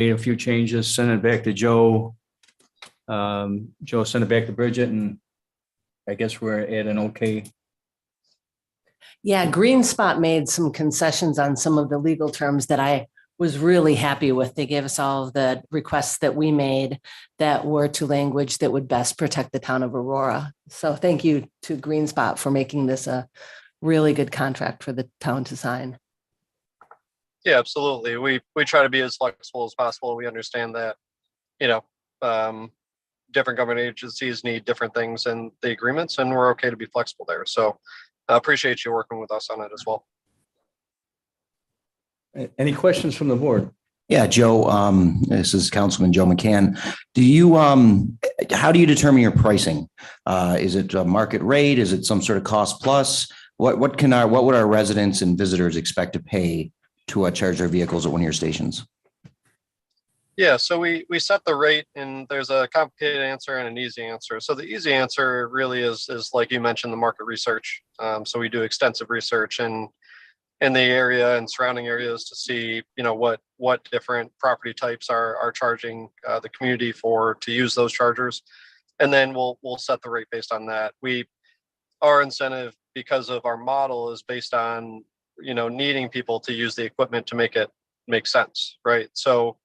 made a few changes, sent it back to Joe. Joe sent it back to Bridget, and I guess we're at an okay. Yeah, Green Spot made some concessions on some of the legal terms that I was really happy with. They gave us all of the requests that we made that were to language that would best protect the town of Aurora. So thank you to Green Spot for making this a really good contract for the town to sign. Yeah, absolutely. We try to be as flexible as possible. We understand that, different government agencies need different things in the agreements, and we're okay to be flexible there. So I appreciate you working with us on it as well. Any questions from the board? Yeah, Joe, this is Councilman Joe McCann. How do you determine your pricing? Is it a market rate? Is it some sort of cost plus? What would our residents and visitors expect to pay to charge their vehicles at one of your stations? Yeah, so we set the rate, and there's a complicated answer and an easy answer. So the easy answer really is like you mentioned, the market research. So we do extensive research in the area and surrounding areas to see, what different property types are charging the community to use those chargers, and then we'll set the rate based on that. Our incentive, because of our model, is based on needing people to use the equipment to make it make sense, right? So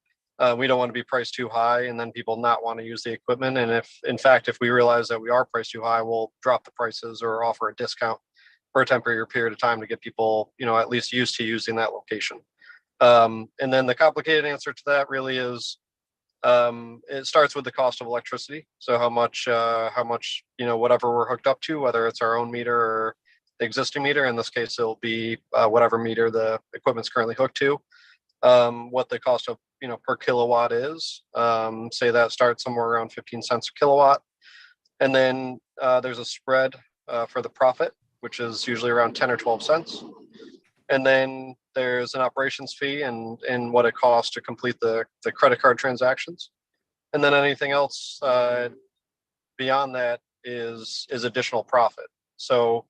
we don't want to be priced too high and then people not want to use the equipment. And if we realize that we are priced too high, we'll drop the prices or offer a discount for a temporary period of time to get people, at least used to using that location. And then the complicated answer to that really is, it starts with the cost of electricity. So how much, whatever we're hooked up to, whether it's our own meter or the existing meter. In this case, it'll be whatever meter the equipment's currently hooked to. What the cost of per kilowatt is. Say that starts somewhere around 15 cents a kilowatt, and then there's a spread for the profit, which is usually around 10 or 12 cents, and then there's an operations fee and what it costs to complete the credit card transactions, and then anything else beyond that is additional profit. So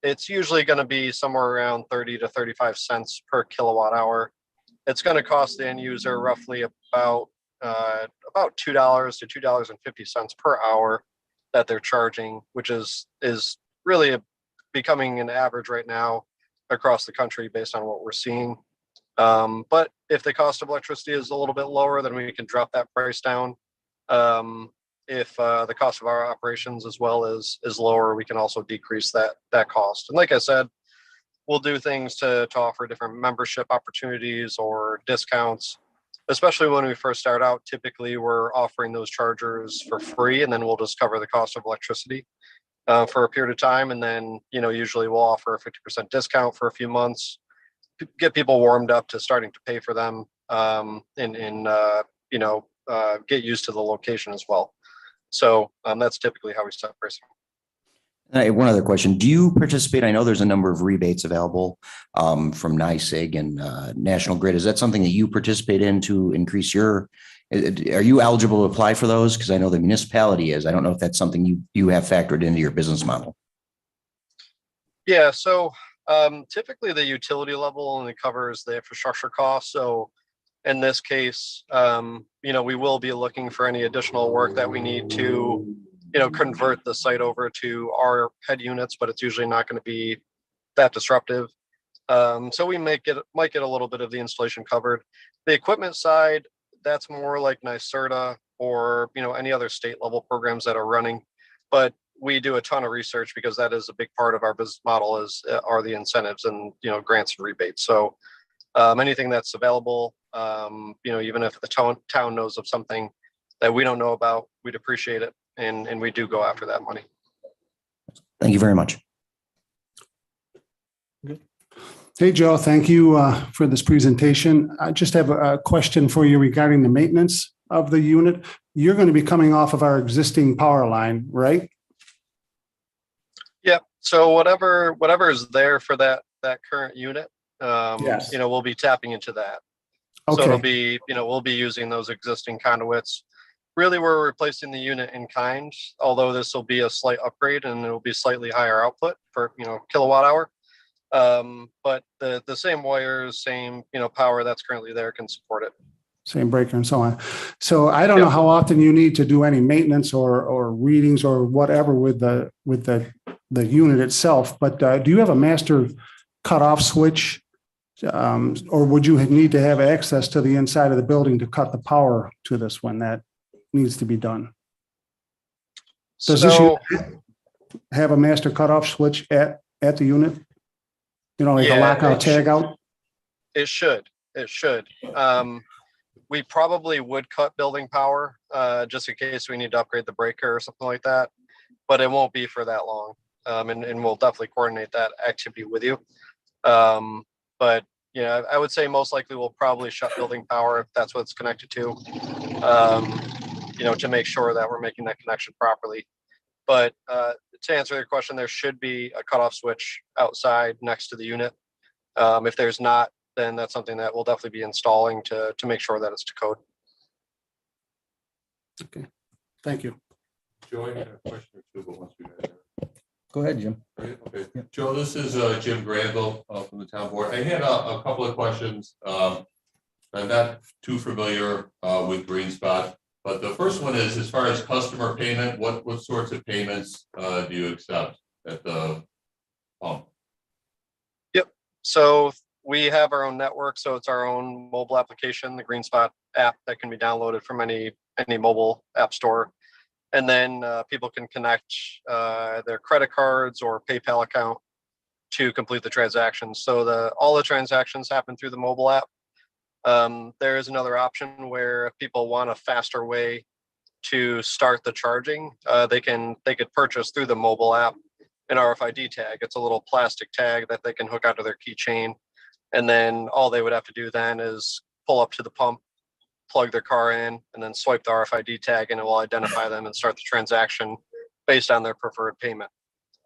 it's usually going to be somewhere around 30 to 35 cents per kilowatt hour. It's going to cost the end user roughly about $2 to $2.50 per hour that they're charging, which is really becoming an average right now across the country based on what we're seeing. But if the cost of electricity is a little bit lower, then we can drop that price down. If the cost of our operations as well is lower, we can also decrease that cost. And like I said, we'll do things to offer different membership opportunities or discounts, especially when we first start out. Typically, we're offering those chargers for free, and then we'll just cover the cost of electricity for a period of time. And then, usually we'll offer a 50% discount for a few months, get people warmed up to starting to pay for them, and get used to the location as well. So that's typically how we set pricing. One other question. Do you participate? I know there's a number of rebates available from NYSEG and National Grid. Is that something that you participate in to increase are you eligible to apply for those? Because I know the municipality is. I don't know if that's something you have factored into your business model. Yeah, so typically the utility level only covers the infrastructure costs. So in this case, we will be looking for any additional work that we need to convert the site over to our head units, but it's usually not going to be that disruptive. So we might get a little bit of the installation covered. The equipment side, that's more like NYSERDA or any other state level programs that are running. But we do a ton of research because that is a big part of our business model are the incentives and grants and rebates. So anything that's available, even if the town knows of something that we don't know about, we'd appreciate it. And we do go after that money. Thank you very much. Hey, Joe, thank you for this presentation. I just have a question for you regarding the maintenance of the unit. You're going to be coming off of our existing power line, right? Yeah. So whatever is there for that current unit, yes. We'll be tapping into that. Okay. So it'll be, we'll be using those existing conduits. Really, we're replacing the unit in kind, although this will be a slight upgrade and it will be slightly higher output per kilowatt hour. But the same wires, same power that's currently there can support it. same breaker and so on. So I don't know how often you need to do any maintenance or readings or whatever with the unit itself, but do you have a master cutoff switch? Or would you need to have access to the inside of the building to cut the power to this when that needs to be done? Does this So, unit have a master cutoff switch at the unit? You know, like a Yeah, lockout, it should. tagout? it should. We probably would cut building power just in case we need to upgrade the breaker or something like that, but it won't be for that long. And we'll definitely coordinate that activity with you. But yeah, I would say most likely we'll probably shut building power if that's what it's connected to, to make sure that we're making that connection properly. But to answer your question, there should be a cutoff switch outside next to the unit. If there's not, then that's something that we'll definitely be installing to make sure that it's to code. Okay, thank you. Joe, I had a question or two, but once we got there. Go ahead, Jim. Right, okay. Joe, this is Jim Granville from the town board. I had a couple of questions. I'm not too familiar with Green Spot, but the first one is, as far as customer payment, what sorts of payments do you accept at the pump? So we have our own network, so it's our own mobile application, the Green Spot app that can be downloaded from any mobile app store. And then people can connect their credit cards or PayPal account to complete the transactions. So all the transactions happen through the mobile app. There is another option where if people want a faster way to start the charging, they could purchase through the mobile app an RFID tag. It's a little plastic tag that they can hook onto their keychain. And then all they would have to do then is pull up to the pump, plug their car in, and then swipe the RFID tag, and it will identify them and start the transaction based on their preferred payment.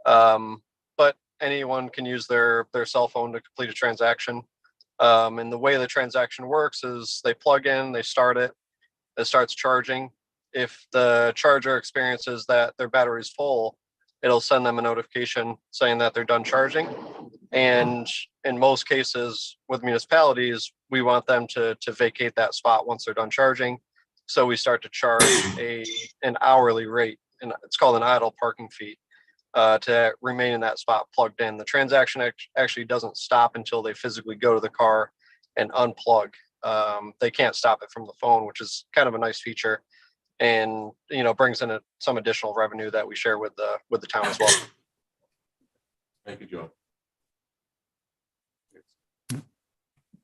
But anyone can use their cell phone to complete a transaction. And the way the transaction works is they plug in, they start it starts charging. If the charger experiences that their battery is full, it'll send them a notification saying that they're done charging. And in most cases with municipalities, we want them to vacate that spot once they're done charging. So we start to charge an hourly rate, and it's called an idle parking fee, to remain in that spot plugged in. The transaction actually doesn't stop until they physically go to the car and unplug. They can't stop it from the phone, which is kind of a nice feature, and brings in some additional revenue that we share with the town as well. Thank you, Joe.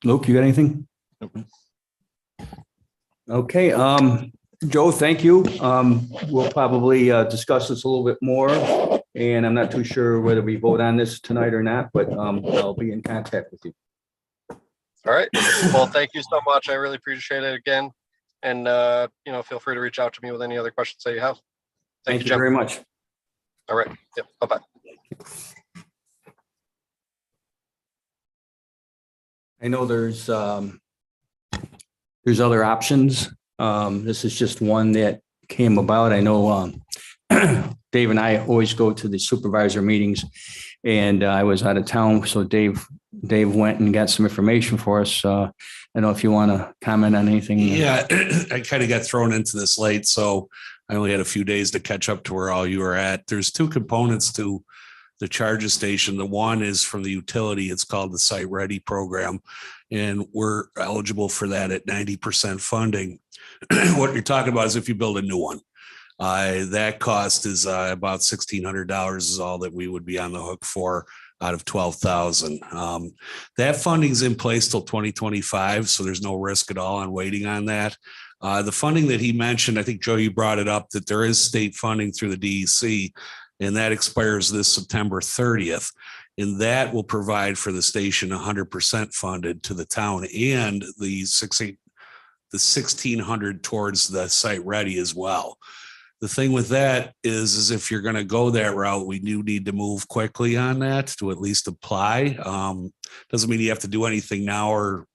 Luke, you got anything? Okay, Joe, thank you. We'll probably discuss this a little bit more, and I'm not too sure whether we vote on this tonight or not, but I'll be in contact with you. All right. Well, thank you so much. I really appreciate it again. And, feel free to reach out to me with any other questions that you have. Thank you Jim. very much. All right. Yep. Bye-bye. I know there's other options. This is just one that came about. I know Dave and I always go to the supervisor meetings, and I was out of town, so Dave went and got some information for us. I don't know if you want to comment on anything. Yeah, I kind of got thrown into this late, so I only had a few days to catch up to where all you were at. There's two components to the charger station. The one is from the utility. It's called the Site Ready program, and we're eligible for that at 90% funding. What you're talking about is if you build a new one. That cost is about $1,600 is all that we would be on the hook for out of 12,000. That funding's in place till 2025, so there's no risk at all on waiting on that. The funding that he mentioned, I think, Joe, you brought it up, that there is state funding through the DEC, and that expires this September 30th. And that will provide for the station 100% funded to the town, and the 1,600 towards the Site Ready as well. The thing with that is if you're going to go that route, we do need to move quickly on that to at least apply. Doesn't mean you have to do anything now, or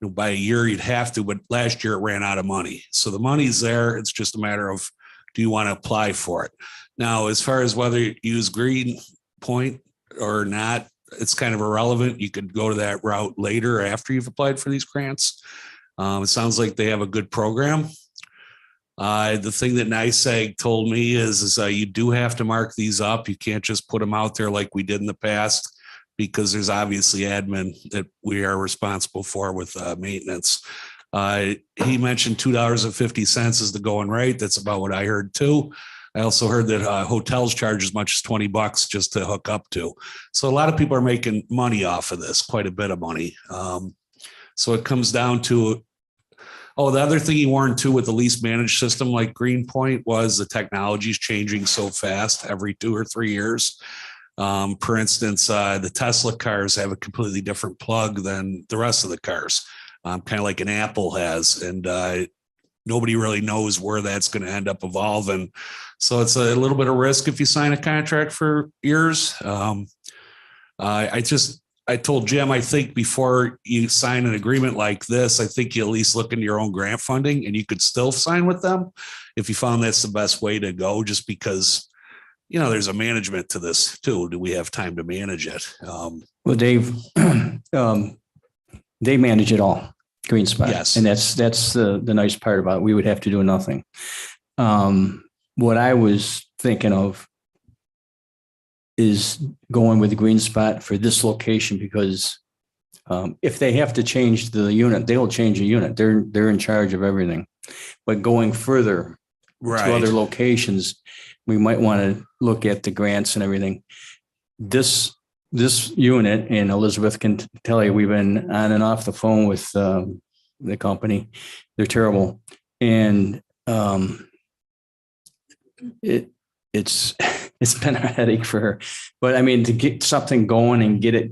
by a year you'd have to, but last year it ran out of money. So the money's there. It's just a matter of, do you want to apply for it? Now, as far as whether you use Green Point or not, it's kind of irrelevant. You could go to that route later after you've applied for these grants. It sounds like they have a good program. The thing that NICEAG told me is you do have to mark these up. You can't just put them out there like we did in the past, because there's obviously admin that we are responsible for with maintenance. He mentioned $2.50 is the going rate. That's about what I heard too. I also heard that hotels charge as much as $20 just to hook up to. So a lot of people are making money off of this, quite a bit of money. So it comes down to, the other thing he warned too with the lease managed system like Greenpoint was the technology is changing so fast every 2 or 3 years. For instance, the Tesla cars have a completely different plug than the rest of the cars, kind of like an Apple has. And nobody really knows where that's going to end up evolving. So it's a little bit of risk if you sign a contract for years. I told Jim, I think before you sign an agreement like this, I think you at least look into your own grant funding, and you could still sign with them if you found that's the best way to go, just because, there's a management to this too. Do we have time to manage it? Well, Dave, they manage it all, Green Spot. Yes. And that's the nice part about it. We would have to do nothing. What I was thinking of is going with the Green Spot for this location, because if they have to change the unit, they will change the unit. They're in charge of everything. But going further to other locations, we might want to look at the grants and everything. This unit, and Elizabeth can tell you, we've been on and off the phone with the company. They're terrible. And it's been a headache for her. But I mean, to get something going and get it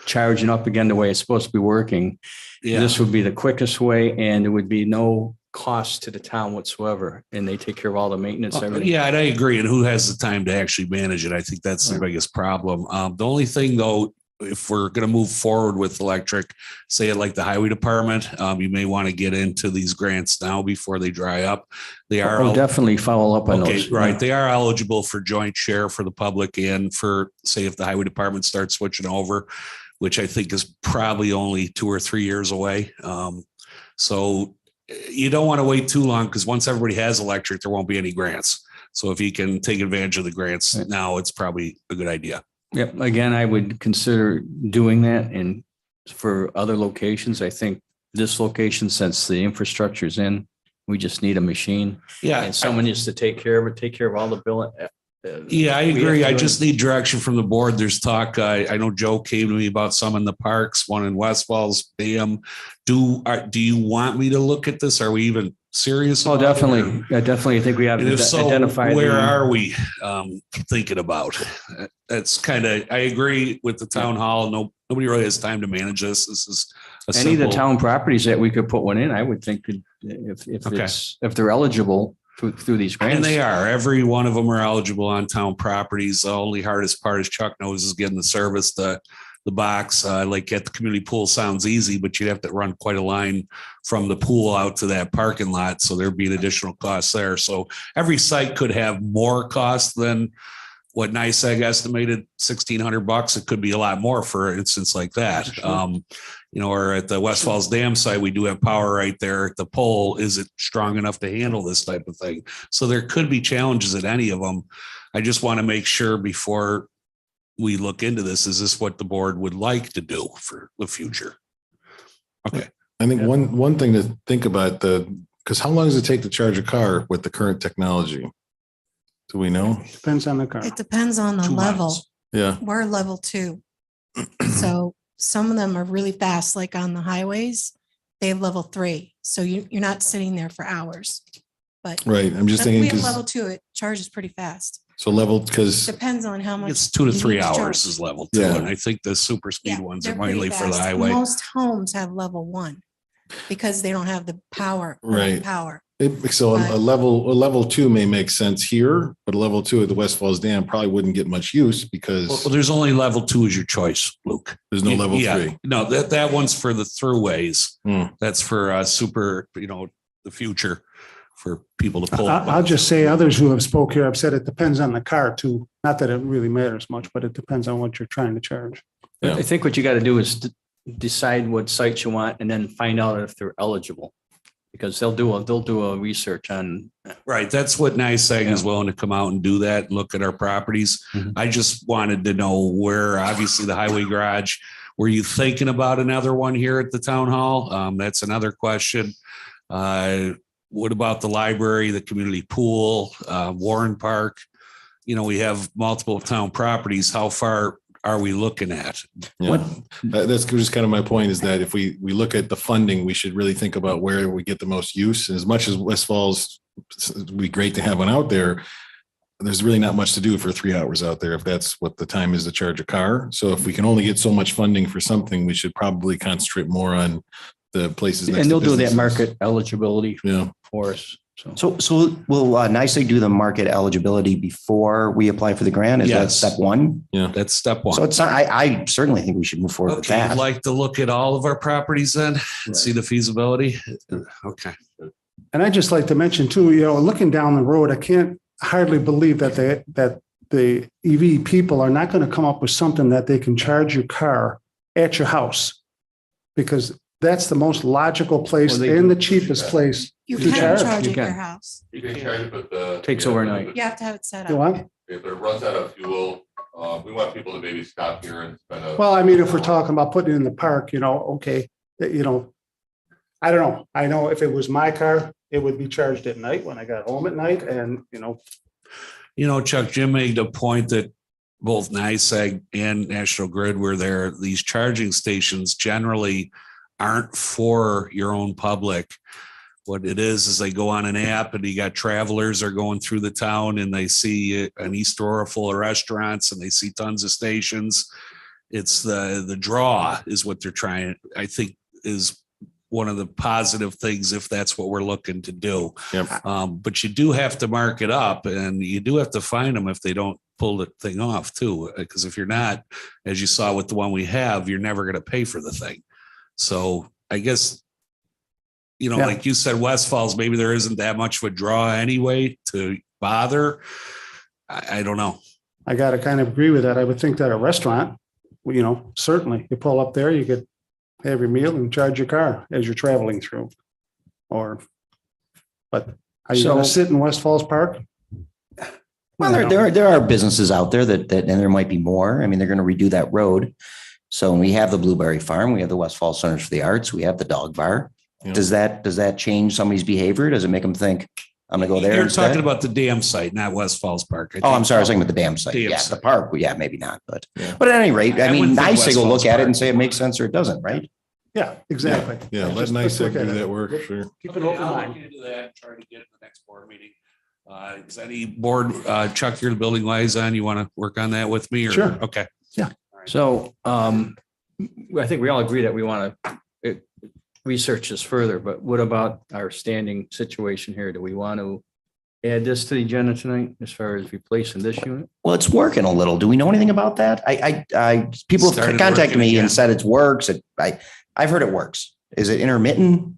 charging up again the way it's supposed to be working, this would be the quickest way, and there would be no cost to the town whatsoever. And they take care of all the maintenance, everything. Yeah, and I agree. And who has the time to actually manage it? I think that's the biggest problem. The only thing though, if we're going to move forward with electric, say it like the highway department, you may want to get into these grants now before they dry up. They are definitely follow up on those. Right. They are eligible for joint share for the public and for, say, if the highway department starts switching over, which I think is probably only 2 or 3 years away. So you don't want to wait too long, because once everybody has electric, there won't be any grants. So if you can take advantage of the grants now, it's probably a good idea. Yep. Again, I would consider doing that. And for other locations, I think this location, since the infrastructure is in, we just need a machine. Yeah. And someone needs to take care of it, take care of all the billing. Yeah, I agree. I just need direction from the board. There's talk. I know Joe came to me about some in the parks, one in West Falls Dam. Do you want me to look at this? Are we even serious? Oh, definitely. I definitely think we have to identify. Where are we thinking about? That's kind of, I agree with the town hall. Nobody really has time to manage this. This is any of the town properties that we could put one in, I would think could, if they're eligible through these grants. And they are. Every one of them are eligible on town properties. The only hardest part, as Chuck knows, is getting the service, the box. Like at the community pool sounds easy, but you'd have to run quite a line from the pool out to that parking lot. So there'd be an additional cost there. So every site could have more cost than what NICEAG estimated, $1,600. It could be a lot more for instance like that. Sure. Or at the West Falls Dam site, we do have power right there at the pole. Is it strong enough to handle this type of thing? So there could be challenges at any of them. I just want to make sure before we look into this, is this what the board would like to do for the future? Okay. I think one thing to think about, because how long does it take to charge a car with the current technology? Do we know? Depends on the car. It depends on the 2 level. miles. Yeah. We're level 2. So some of them are really fast, like on the highways, they have level 3. So you're not sitting there for hours. But right. I'm just we thinking, have level 2, it charges pretty fast. so level, because Depends on how much. It's 2 to 3 you hours charge. is level 2. Yeah. And I think the super speed Yeah, ones they're are mainly pretty for the fast. highway. Most homes have level 1 because they don't have the power. Right. Power. so Right. a level 2 may make sense here, but a level 2 at the West Falls Dam probably wouldn't get much use because Well, there's only level 2 is your choice, Luke. there's no level Yeah. 3. No, that one's for the throughways. Hmm. That's for super, the future for people to pull. I'll just say others who have spoke here have said it depends on the car too. Not that it really matters much, but it depends on what you're trying to charge. Yeah. I think what you got to do is decide what sites you want and then find out if they're eligible. Because they'll do a research on. Right, that's what NICEAG is willing to come out and do that, and look at our properties. Mhm. I just wanted to know where, obviously, the highway garage, were you thinking about another one here at the town hall? That's another question. What about the library, the community pool, Warren Park? You know, we have multiple town properties. How far are we looking at? Yeah, that's just kind of my point, is that if we look at the funding, we should really think about where we get the most use. As much as West Falls would be great to have one out there, there's really not much to do for 3 hours out there if that's what the time is to charge a car. So if we can only get so much funding for something, we should probably concentrate more on the places. next And to they'll do that businesses. market eligibility Yeah. for us. So So will NICEAG do the market eligibility before we apply for the grant? Is that Yes. step one? That's step one. So it's, I certainly think we should move forward with Okay, you'd that. like to look at all of our properties then and see the feasibility? Okay. And I just like to mention too, looking down the road, I can't hardly believe that the EV people are not going to come up with something that they can charge your car at your house. Because that's the most logical place Well, they and do. the cheapest place. You You can can. charge You at your can. house. You can charge it, but the. Takes overnight. You have to have it set You up. want? If it runs out of fuel, we want people to maybe stop here and spend a. Well, I mean, if we're talking about putting it in the park, okay, I don't know. I know if it was my car, it would be charged at night when I got home at night and, Chuck, Jim made a point that both NICEAG and National Grid were there. These charging stations generally aren't for your own public. What it is they go on an app and you got travelers are going through the town and they see an East Aurora full of restaurants and they see tons of stations. It's the draw is what they're trying, I think, is one of the positive things if that's what we're looking to do. Yep. But you do have to mark it up and you do have to find them if they don't pull the thing off too. Because if you're not, as you saw with the one we have, you're never going to pay for the thing. So I guess, Yeah. like you said, West Falls, maybe there isn't that much of a draw anyway to bother. I don't know. I got to kind of agree with that. I would think that a restaurant, certainly you pull up there, you could have your meal and charge your car as you're traveling through. But are you going to sit in West Falls Park? Well, there are businesses out there that, and there might be more. I mean, they're going to redo that road. So we have the Blueberry Farm, we have the West Falls Centers for the Arts, we have the dog bar. Yeah. Does that change somebody's behavior? Does it make them think, I'm going to go there You're instead? talking about the dam site, not West Falls Park. Oh, I'm sorry. I was talking about the dam site. Dam Yeah, site. the park. Yeah, maybe not. But Yeah. at any rate, I I mean, wouldn't think NICEAG will West look at it Falls and say it Park. makes sense or it doesn't, right? Yeah, exactly. Yeah, let Let's NICEAG look at do it. that work, sure. Keep an open I'll mind. look into that and try to get in the next board meeting. Is any board, Chuck, you're the building liaison, you want to work on that with me or? Sure. Okay. So I think we all agree that we want to research this further, but what about our standing situation here? Do we want to add this to the agenda tonight as far as replacing this unit? Well, it's working a little. Do we know anything about that? People have Started contacted working me again. and said it works. I've heard it works. Is it intermittent?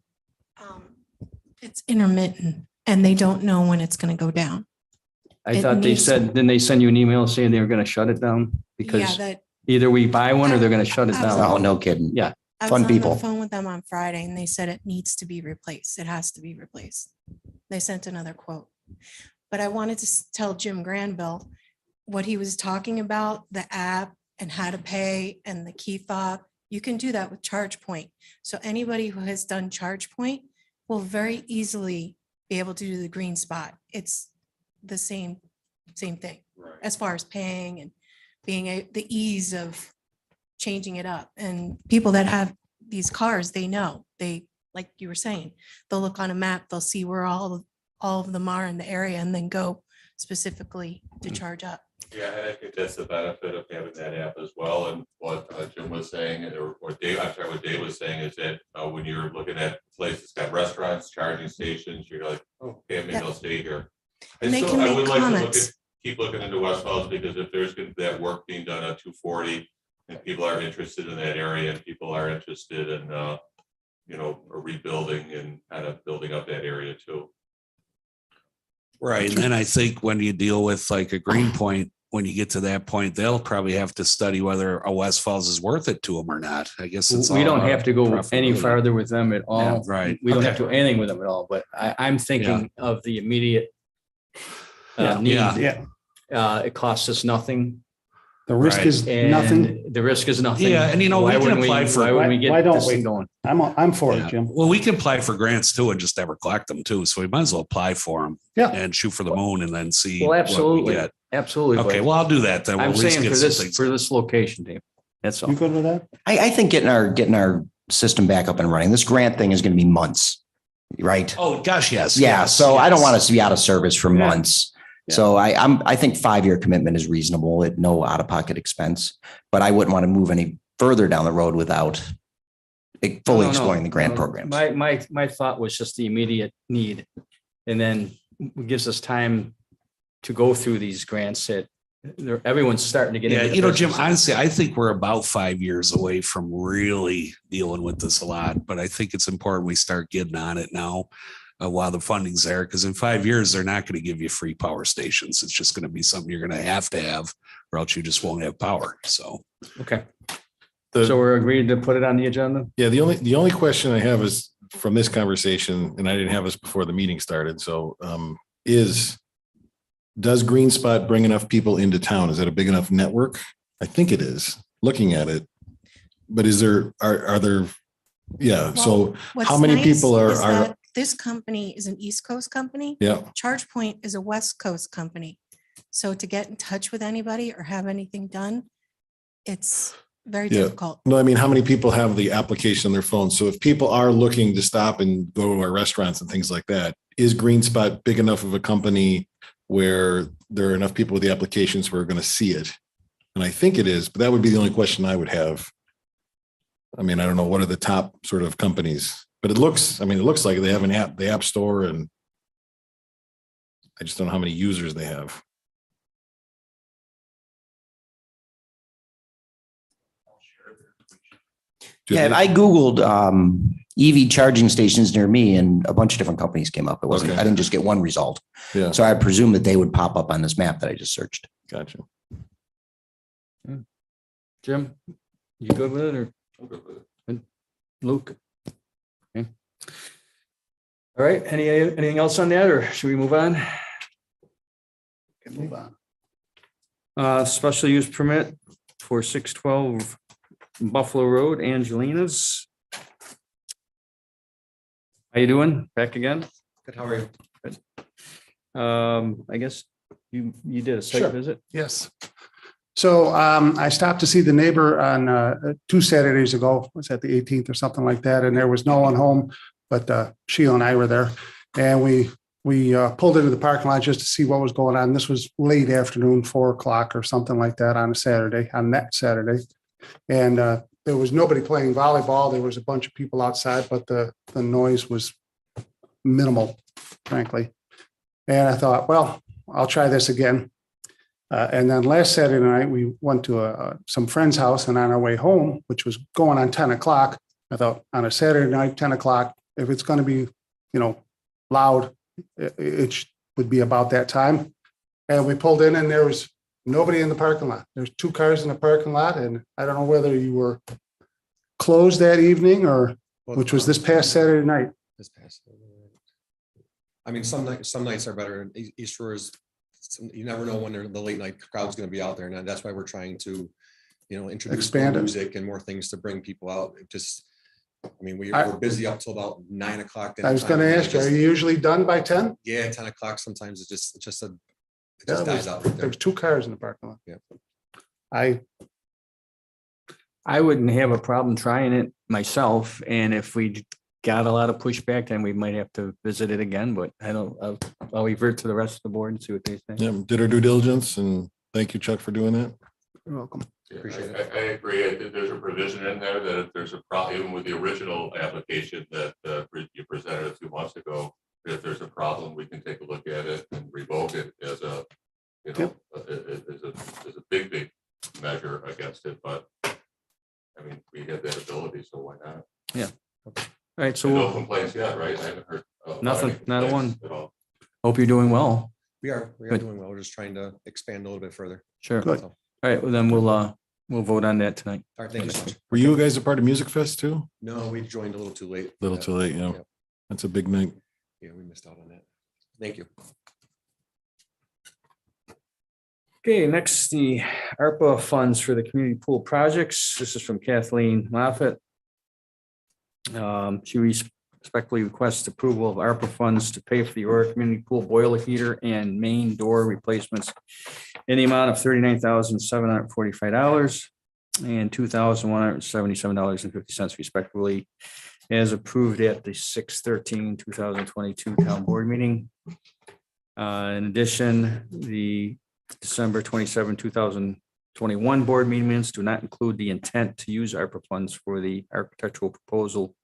It's intermittent and they don't know when it's going to go down. I It thought they needs- said, didn't they send you an email saying they were going to shut it down? Yeah, Because that either we buy one or they're going to shut it I was- down. Oh, no kidding. Yeah. I was Fun on people. the phone with them on Friday and they said it needs to be replaced. It has to be replaced. They sent another quote. But I wanted to tell Jim Granville what he was talking about, the app and how to pay and the key fob. You can do that with ChargePoint. So anybody who has done ChargePoint will very easily be able to do the green spot. It's the same thing as far as paying and being the ease of changing it up. And people that have these cars, they know, like you were saying, they'll look on a map, they'll see where all of them are in the area and then go specifically to charge up. Yeah, and I think that's the benefit of having that app as well. And what Jim was saying, or Dave, I'm sorry, what Dave was saying is that when you're looking at places, got restaurants, charging stations, you're like, oh, okay, maybe I'll stay here. And they still- can I make would like to look comments. keep looking into West Falls, because if there's gonna be that work being done on 240 and people are interested in that area and people are interested in, a rebuilding and kind of building up that area too. Right. And then I think when you deal with like a Green Point, when you get to that point, they'll probably have to study whether a West Falls is worth it to them or not. I guess it's. We all don't about have to go any profitability. farther with them at all. Yeah, right. We don't have Okay. to do anything with them at all, but I'm thinking of the immediate Yeah. need. Yeah, It costs us nothing. the risk Right. is nothing. And the risk is nothing. Yeah, and Why we can wouldn't apply for. Why would we Why get don't this we? thing going? I'm for Yeah. it, Jim. Well, we can apply for grants too and just never collect them too. So we might as well apply for them. Yeah. And shoot for the moon and then see. Well, what we absolutely, get. absolutely. Okay, but well, I'll do that then. We'll I'm at least saying get for some this, things. for this location, Dave. That's all. You good with that? I think getting our system back up and running, this grant thing is going to be months, right? Oh, gosh, yes. Yeah, yes, so I don't yes. want us to be out of service for Yeah. months. So I think 5-year commitment is reasonable at no out-of-pocket expense, but I wouldn't want to move any further down the road without fully No. exploring the grant No. programs. My thought was just the immediate need. And then it gives us time to go through these grants that everyone's starting to get Yeah, into. you know, Jim, business. honestly, I think we're about 5 years away from really dealing with this a lot, but I think it's important we start getting on it now while the funding's there, because in 5 years, they're not going to give you free power stations. It's just going to be something you're going to have, or else you just won't have power. So. Okay, The- so we're agreed to put it on the agenda? Yeah, the only question I have is from this conversation, and I didn't have this before the meeting started, so does Green Spot bring enough people into town? Is that a big enough network? I think it is, looking at it. But are there, yeah, so What's how many nice people is are, that This company is an East Coast company. yeah, ChargePoint is a West Coast company. So to get in touch with anybody or have anything done, it's very Yeah. difficult. no, I mean, how many people have the application on their phone? So if people are looking to stop and go to our restaurants and things like that, is Green Spot big enough of a company where there are enough people with the applications who are going to see it? And I think it is, but that would be the only question I would have. I mean, I don't know, what are the top sort of companies, but it looks like they have an app, the App Store, and I just don't know how many users they have. Do Yeah, they- I Googled EV charging stations near me and a bunch of different companies came up. It wasn't, Okay. I didn't just get one result. Yeah, So I presume that they would pop up on this map that I just searched. gotcha. Jim, you good with it or? Good. Luke? Okay. All right, anything else on that or should we move on? Move on. Special use permit for 612 Buffalo Road, Angelina's. How you doing? Back again? Good, how are you? I guess you did a site Sure. visit? Yes. So I stopped to see the neighbor on 2 Saturdays ago. Was that the 18th or something like that? And there was no one home, but Sheila and I were there. And we pulled into the parking lot just to see what was going on. This was late afternoon, 4 o'clock or something like that on that Saturday. And there was nobody playing volleyball. There was a bunch of people outside, but the noise was minimal, frankly. And I thought, well, I'll try this again. And then last Saturday night, we went to some friend's house, and on our way home, which was going on 10 o'clock, I thought on a Saturday night, 10 o'clock, if it's going to be, loud, it would be about that time. And we pulled in and there was nobody in the parking lot. There's 2 cars in the parking lot. And I don't know whether you were closed that evening or which was this past Saturday night. This past. I mean, some nights are better. East Shore you never know when the late night crowd's going to be out there. And that's why we're trying to, introduce more Expand it. music and more things to bring people out. We're busy up till about 9 o'clock. I was going to ask you, are you usually done by 10? Yeah, 10 o'clock. Sometimes it just Yeah, dies out right There there. was 2 cars in the parking lot. Yeah. I wouldn't have a problem trying it myself. And if we got a lot of pushback, then we might have to visit it again, but I'll revert to the rest of the board and see what they think. Yeah, did our due diligence, and thank you, Chuck, for doing that. You're welcome. Yeah, Appreciate I agree. I think there's a provision in there that if there's a problem, even with the original application that you presented a few months ago, if there's a problem, we can take a look at it and revoke it as a, as a big measure against it. But we have that ability, so why not? Yeah. All right, so No we'll complaints yet, right? I haven't heard. Nothing, any not a complaints one. at all. hope you're doing well. We are Good. doing well. We're just trying to expand a little bit further. Sure. Good. So, All right, well, then we'll vote on that tonight. all right, thank you so much. Were you guys a part of Music Fest too? No, we joined a little too late. A little too late, yeah. That's a big night. Yeah, we missed out on that. Thank you. Okay, next, the ARPA funds for the community pool projects. This is from Kathleen Moffett. She respectfully requests approval of ARPA funds to pay for the Aurora Community Pool boiler heater and main door replacements in the amount of $39,745 and $2,177.50 respectively, as approved at the 6/13/2022 town board meeting. In addition, the December 27, 2021 board meeting minutes do not include the intent to use ARPA funds for the architectural proposal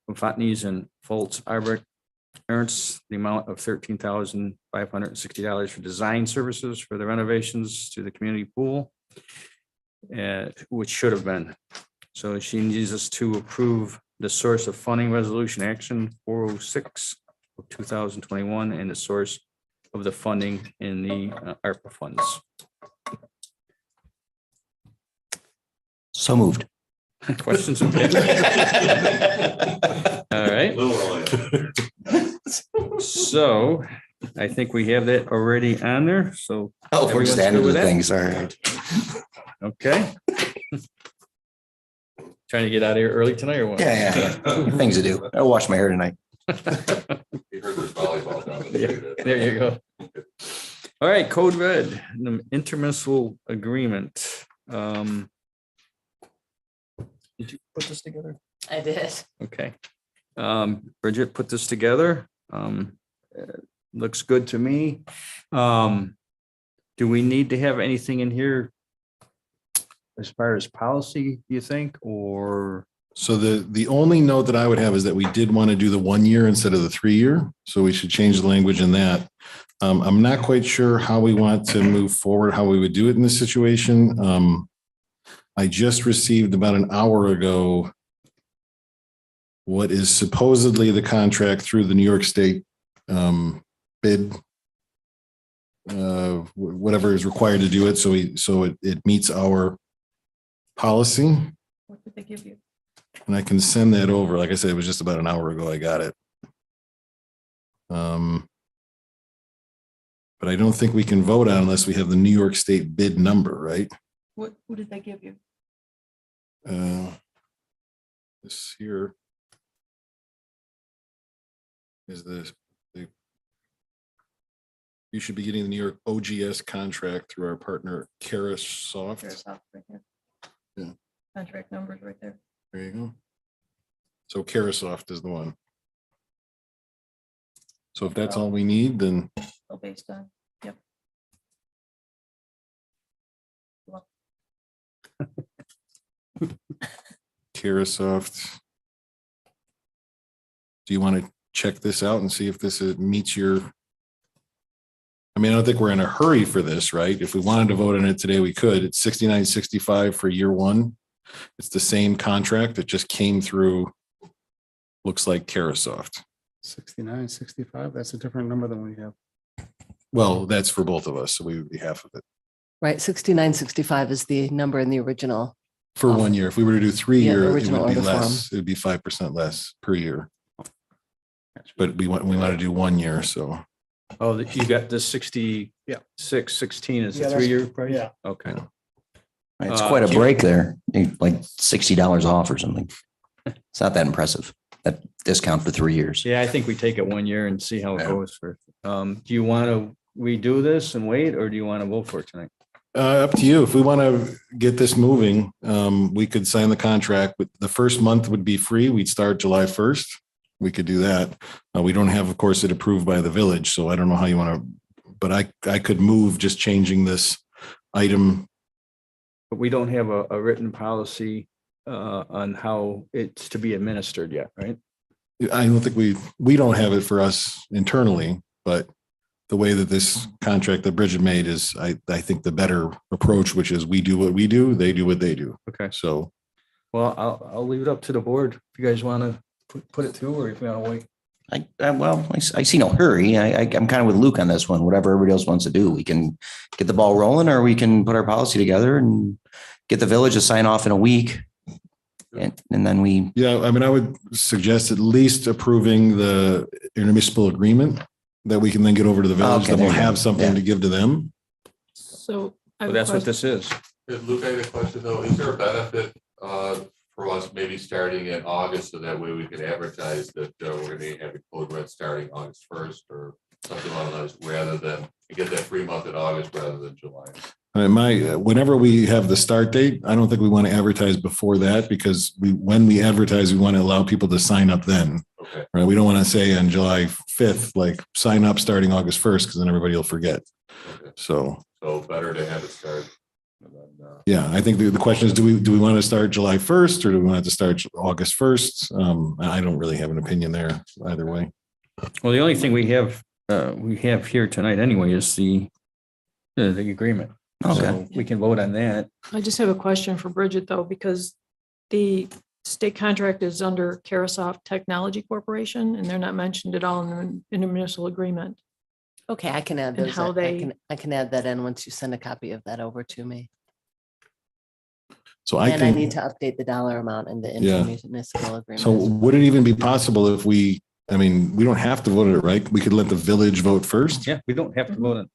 from Fontenay's and Foltz Arbor Ernst, the amount of $13,560 for design services for the renovations to the community pool, which should have been. So she needs us to approve the source of funding resolution action 406 of 2021 and the source of the funding in the ARPA funds. So moved. Questions? All right, so I think we have that already on there, so. Oh, we're just everyone's adding good to with the that? things. All right. Okay. Trying to get out of here early tonight or what? Yeah. Things to do. I'll wash my hair tonight. You heard there's volleyball down Yeah, there. there you go. All right, Code Red, the intermunicipal agreement. Did you put this together? I did. Okay. Bridget put this together. Looks good to me. Do we need to have anything in here as far as policy, do you think, or? So the only note that I would have is that we did want to do the 1 year instead of the 3 year. So we should change the language in that. I'm not quite sure how we want to move forward, how we would do it in this situation. I just received about an hour ago what is supposedly the contract through the New York State bid, whatever is required to do it. So it meets our policy. What did they give you? And I can send that over. Like I said, it was just about an hour ago I got it. But I don't think we can vote on unless we have the New York State bid number, right? Who did they give you? This here is you should be getting the New York OGS contract through our partner Carasoft. Right here. Yeah. Contract numbers right there. There you go. So Carasoft is the one. So if that's all we need, then All based on, yep. Carasoft. Do you want to check this out and see if this meets your? I mean, I don't think we're in a hurry for this, right? If we wanted to vote on it today, we could. It's $69.65 for year one. It's the same contract. It just came through. Looks like Carasoft. 69.65. That's a different number than we have. Well, that's for both of us, so we would be half of it Right, 6965 is the number in the original. for 1 year. If we were to do 3 Yeah, year, it original would be order less. It would be 5% less per year. But we want to do 1 year, so. Oh, you got the 6616 is Yeah, the that's- 3-year price? yeah. Okay. It's quite a break there, like $60 off or something. It's not that impressive. That discount for 3 years. Yeah, I think we take it 1 year and see how it Yeah. goes for, do you want to redo this and wait, or do you want to vote for it tonight? Up to you. If we want to get this moving, we could sign the contract, but the first month would be free. We'd start July 1st. We could do that. We don't have, of course, it approved by the village, so I don't know how you want to, but I could move just changing this item. But we don't have a written policy on how it's to be administered yet, right? I don't think we don't have it for us internally, but the way that this contract that Bridget made is, I think the better approach, which is we do what we do, they do what they do. Okay. So Well, I'll leave it up to the board if you guys want to put it through, or if you want to wait. I see no hurry. I'm kind of with Luke on this one. Whatever everybody else wants to do, we can get the ball rolling, or we can put our policy together and get the village to sign off in a week. And then we, Yeah, I mean, I would suggest at least approving the intermunicipal agreement that we can then get over to the village, Okay, then we'll there you go. have something Yeah. to give to them. So. I So have a that's what question. this is. Luke, I have a question though. Is there a benefit for us maybe starting in August so that way we can advertise that we're gonna have a code red starting August 1st or something along those, rather than get that free month in August rather than July? Whenever we have the start date, I don't think we want to advertise before that, because when we advertise, we want to allow people to sign up then. Okay. Right? We don't want to say on July 5th, like sign up starting August 1st, because then everybody will forget. Okay. So, Better to have it start. And then, yeah, I think the question is, do we want to start July 1st or do we want to start August 1st? I don't really have an opinion there either way. Well, the only thing we have here tonight anyway is the agreement. Okay. So we can vote on that. I just have a question for Bridget though, because the state contract is under Carasoft Technology Corporation and they're not mentioned at all in the intermunicipal agreement. Okay, I can add And those. how I can add that in once you send a copy of that over to me. So And I need to update the dollar amount in the Yeah. intermunicipal agreement. So would it even be possible if we don't have to vote on it, right? We could let the village vote first. Yeah, we don't have to vote on.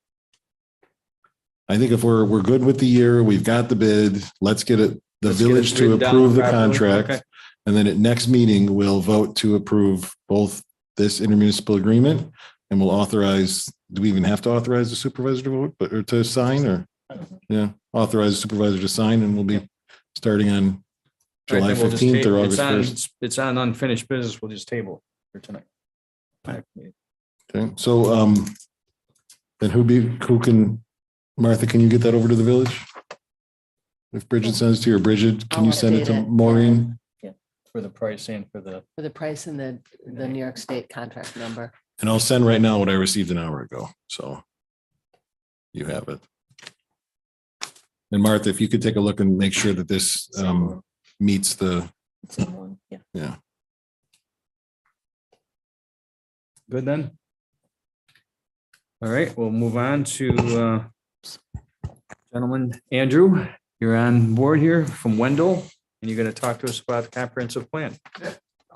I think if we're good with the year, we've got the bid, let's get the Let's get it village to written down approve the properly. contract. Okay. And then at next meeting, we'll vote to approve both this intermunicipal agreement and we'll authorize, do we even have to authorize the supervisor to vote, or to sign, or? Yeah, authorize the supervisor to sign and we'll be starting on July Right, then we'll just 15th or table- August it's on- 1st. It's on unfinished business. We'll just table for tonight. Okay, so then who can, Martha, can you get that over to the village? If Bridget sends it to you, or Bridget, can you I'll send it update to it. Maureen? For the price and for the. For the price and the New York State contract number. And I'll send right now what I received an hour ago, so you have it. And Martha, if you could take a look and make sure that this meets the, Same one, yeah. yeah. Good then? All right, we'll move on to gentleman, Andrew, you're on board here from Wendell, and you're going to talk to us about the comprehensive plan.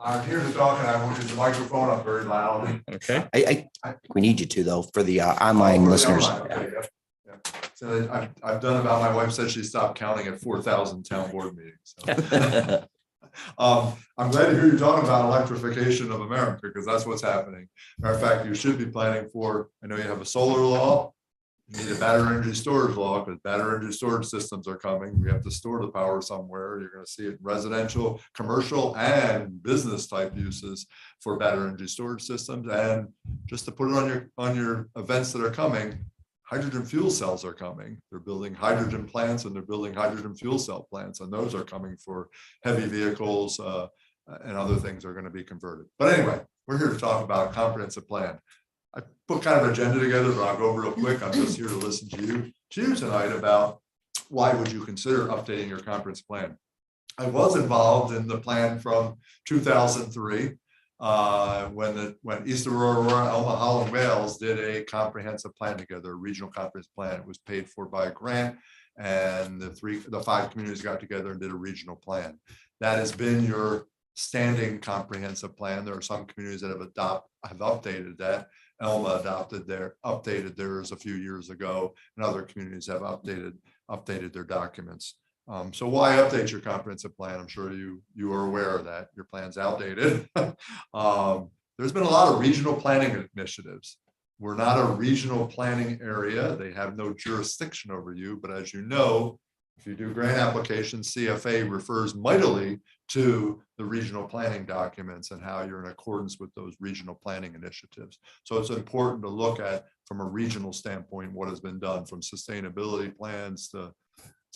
I'm here to talk and I won't use the microphone up very loud. Okay, I think we need you to though, for the online Oh, listeners. okay, yeah. So I've done about, my wife said she stopped counting at 4,000 town board meetings. So. I'm glad to hear you talking about electrification of America, because that's what's happening. Matter of fact, you should be planning for, I know you have a solar law. You need a battery energy storage law, because battery energy storage systems are coming. We have to store the power somewhere. You're going to see it in residential, commercial, and business type uses for battery energy storage systems. And just to put it on your events that are coming, hydrogen fuel cells are coming. They're building hydrogen plants and they're building hydrogen fuel cell plants, and those are coming for heavy vehicles and other things are going to be converted. But anyway, we're here to talk about a comprehensive plan. I put kind of an agenda together, but I'll go real quick. I'm just here to listen to you tonight about why would you consider updating your comprehensive plan. I was involved in the plan from 2003 when East Aurora, Elma, Holland, Wales did a comprehensive plan together, a regional comprehensive plan. It was paid for by a grant, and the 5 communities got together and did a regional plan. That has been your standing comprehensive plan. There are some communities that have updated that. Elma updated theirs a few years ago, and other communities have updated their documents. So why update your comprehensive plan? I'm sure you are aware of that. Your plan's outdated. There's been a lot of regional planning initiatives. We're not a regional planning area. They have no jurisdiction over you, but as you know, if you do grant applications, CFA refers mightily to the regional planning documents and how you're in accordance with those regional planning initiatives. So it's important to look at, from a regional standpoint, what has been done, from sustainability plans to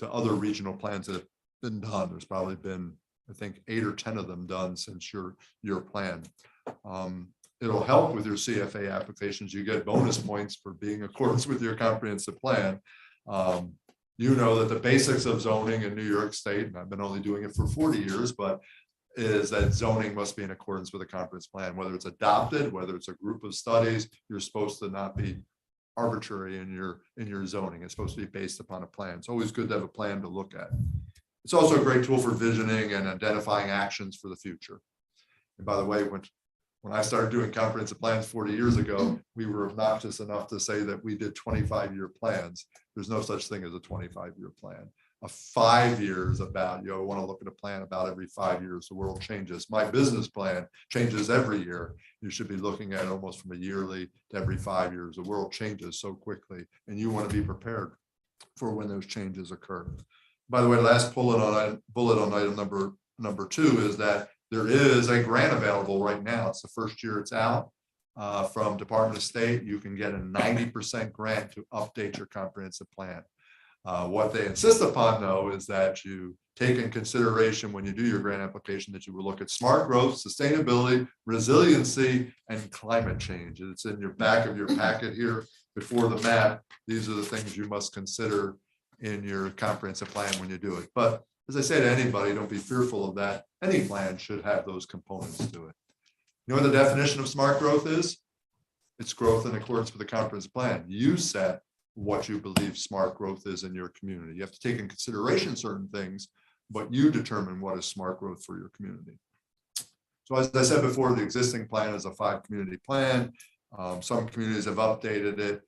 other regional plans that have been done. There's probably been, I think, 8 or 10 of them done since your plan. It'll help with your CFA applications. You get bonus points for being in accordance with your comprehensive plan. You know that the basics of zoning in New York State, and I've been only doing it for 40 years, but is that zoning must be in accordance with the comprehensive plan, whether it's adopted, whether it's a group of studies, you're supposed to not be arbitrary in your zoning. It's supposed to be based upon a plan. It's always good to have a plan to look at. It's also a great tool for visioning and identifying actions for the future. And by the way, when I started doing comprehensive plans 40 years ago, we were obnoxious enough to say that we did 25-year plans. There's no such thing as a 25-year plan. A 5 years about, you want to look at a plan about every 5 years. The world changes. My business plan changes every year. You should be looking at it almost from a yearly to every 5 years. The world changes so quickly, and you want to be prepared for when those changes occur. By the way, last bullet on item number 2 is that there is a grant available right now. It's the first year it's out from Department of State. You can get a 90% grant to update your comprehensive plan. What they insist upon, though, is that you take in consideration when you do your grant application that you will look at smart growth, sustainability, resiliency, and climate change. It's in your back of your packet here before the map. These are the things you must consider in your comprehensive plan when you do it. But as I say to anybody, don't be fearful of that. Any plan should have those components to it. You know what the definition of smart growth is? It's growth in accordance with the comprehensive plan. You set what you believe smart growth is in your community. You have to take in consideration certain things, but you determine what is smart growth for your community. So as I said before, the existing plan is a 5-community plan. Some communities have updated it.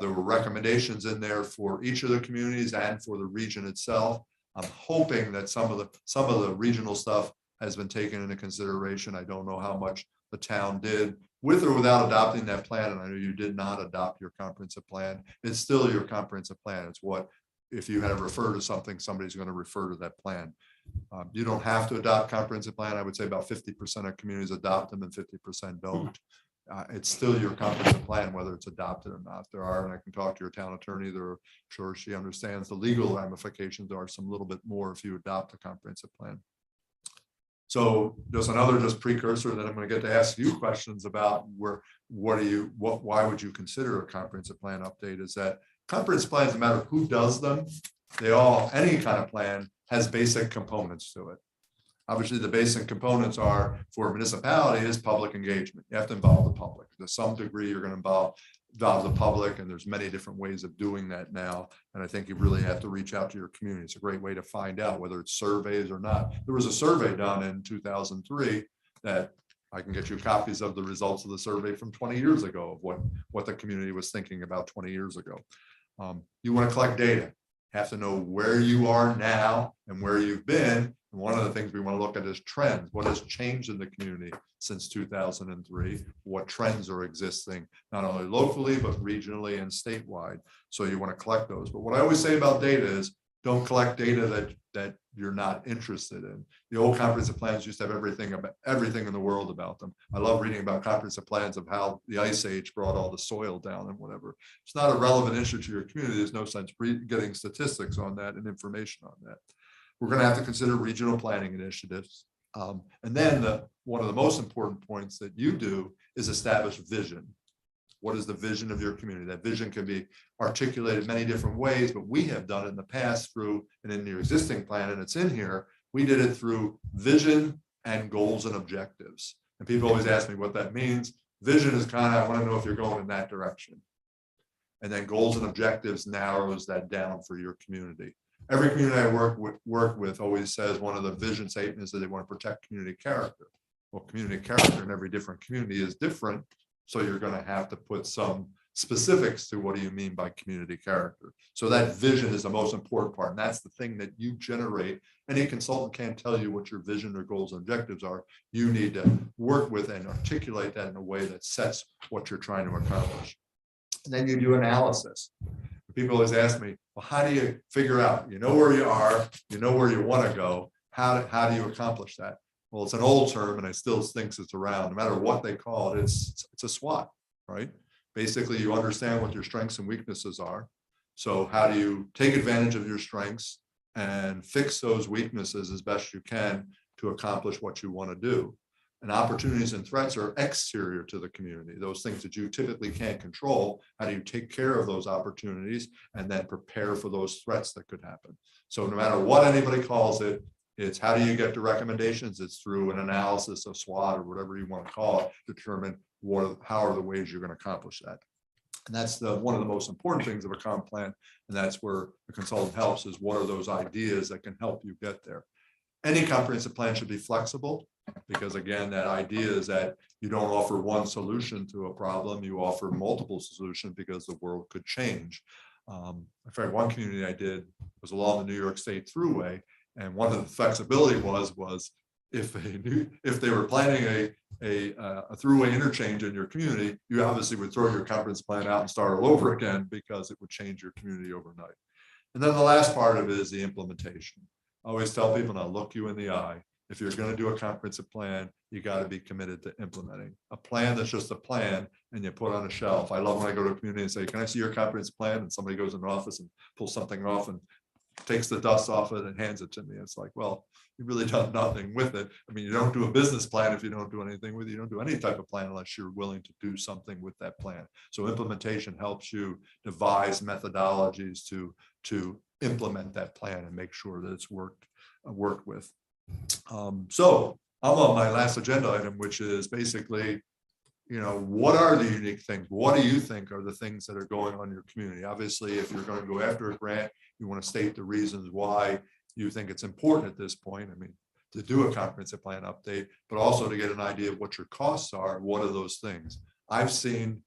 There were recommendations in there for each of the communities and for the region itself. I'm hoping that some of the regional stuff has been taken into consideration. I don't know how much the town did with or without adopting that plan. And I know you did not adopt your comprehensive plan. It's still your comprehensive plan. It's what, if you had to refer to something, somebody's going to refer to that plan. You don't have to adopt comprehensive plan. I would say about 50% of communities adopt them and 50% don't. It's still your comprehensive plan, whether it's adopted or not. There are, and I can talk to your town attorney, I'm sure she understands the legal ramifications. There are some little bit more if you adopt a comprehensive plan. So just another precursor that I'm going to get to ask you questions about why would you consider a comprehensive plan update is that comprehensive plans, no matter who does them, any kind of plan has basic components to it. Obviously, the basic components are for a municipality is public engagement. You have to involve the public. To some degree, you're going to involve the public, and there's many different ways of doing that now. And I think you really have to reach out to your community. It's a great way to find out whether it's surveys or not. There was a survey done in 2003 that I can get you copies of the results of the survey from 20 years ago of what the community was thinking about 20 years ago. You want to collect data. Have to know where you are now and where you've been. And one of the things we want to look at is trends. What has changed in the community since 2003? What trends are existing, not only locally, but regionally and statewide? So you want to collect those. But what I always say about data is don't collect data that you're not interested in. The old comprehensive plans used to have everything in the world about them. I love reading about comprehensive plans of how the ice age brought all the soil down and whatever. It's not a relevant issue to your community. There's no sense getting statistics on that and information on that. We're going to have to consider regional planning initiatives. And then one of the most important points that you do is establish vision. What is the vision of your community? That vision can be articulated many different ways, but we have done it in the past through, and in your existing plan, and it's in here, we did it through vision and goals and objectives. And people always ask me what that means. Vision is kind of, I want to know if you're going in that direction. And then goals and objectives narrows that down for your community. Every community I work with always says one of the vision statements is that they want to protect community character. Well, community character in every different community is different. So you're going to have to put some specifics to what do you mean by community character. So that vision is the most important part. And that's the thing that you generate. Any consultant can't tell you what your vision or goals and objectives are. You need to work with and articulate that in a way that sets what you're trying to accomplish. And then you do analysis. People always ask me, well, how do you figure out, you know where you are, you know where you want to go, how do you accomplish that? Well, it's an old term and I still think it's around. No matter what they call it, it's a SWOT, right? Basically, you understand what your strengths and weaknesses are. So how do you take advantage of your strengths and fix those weaknesses as best you can to accomplish what you want to do? And opportunities and threats are exterior to the community. Those things that you typically can't control, how do you take care of those opportunities and then prepare for those threats that could happen? So no matter what anybody calls it, It's how do you get the recommendations? It's through an analysis of SWOT or whatever you want to call it, determine how are the ways you're going to accomplish that. And that's one of the most important things of a comp plan. And that's where the consultant helps, is what are those ideas that can help you get there. Any comprehensive plan should be flexible, because again, that idea is that you don't offer one solution to a problem, you offer multiple solutions because the world could change. In fact, one community I did was along the New York State Thruway, and one of the flexibility was if they were planning a throughway interchange in your community, you obviously would throw your comprehensive plan out and start all over again, because it would change your community overnight. And then the last part of it is the implementation. I always tell people, now look you in the eye. If you're going to do a comprehensive plan, you got to be committed to implementing. A plan that's just a plan and you put on a shelf. I love when I go to a community and say, can I see your comprehensive plan? And somebody goes in the office and pulls something off and takes the dust off it and hands it to me. It's like, well, you really done nothing with it. I mean, you don't do a business plan if you don't do anything with it. You don't do any type of plan unless you're willing to do something with that plan. So implementation helps you devise methodologies to implement that plan and make sure that it's worked with. So I'm on my last agenda item, which is basically, what are the unique things? What do you think are the things that are going on in your community? Obviously, if you're going to go after a grant, you want to state the reasons why you think it's important at this point. I mean, to do a comprehensive plan update, but also to get an idea of what your costs are. What are those things? I've seen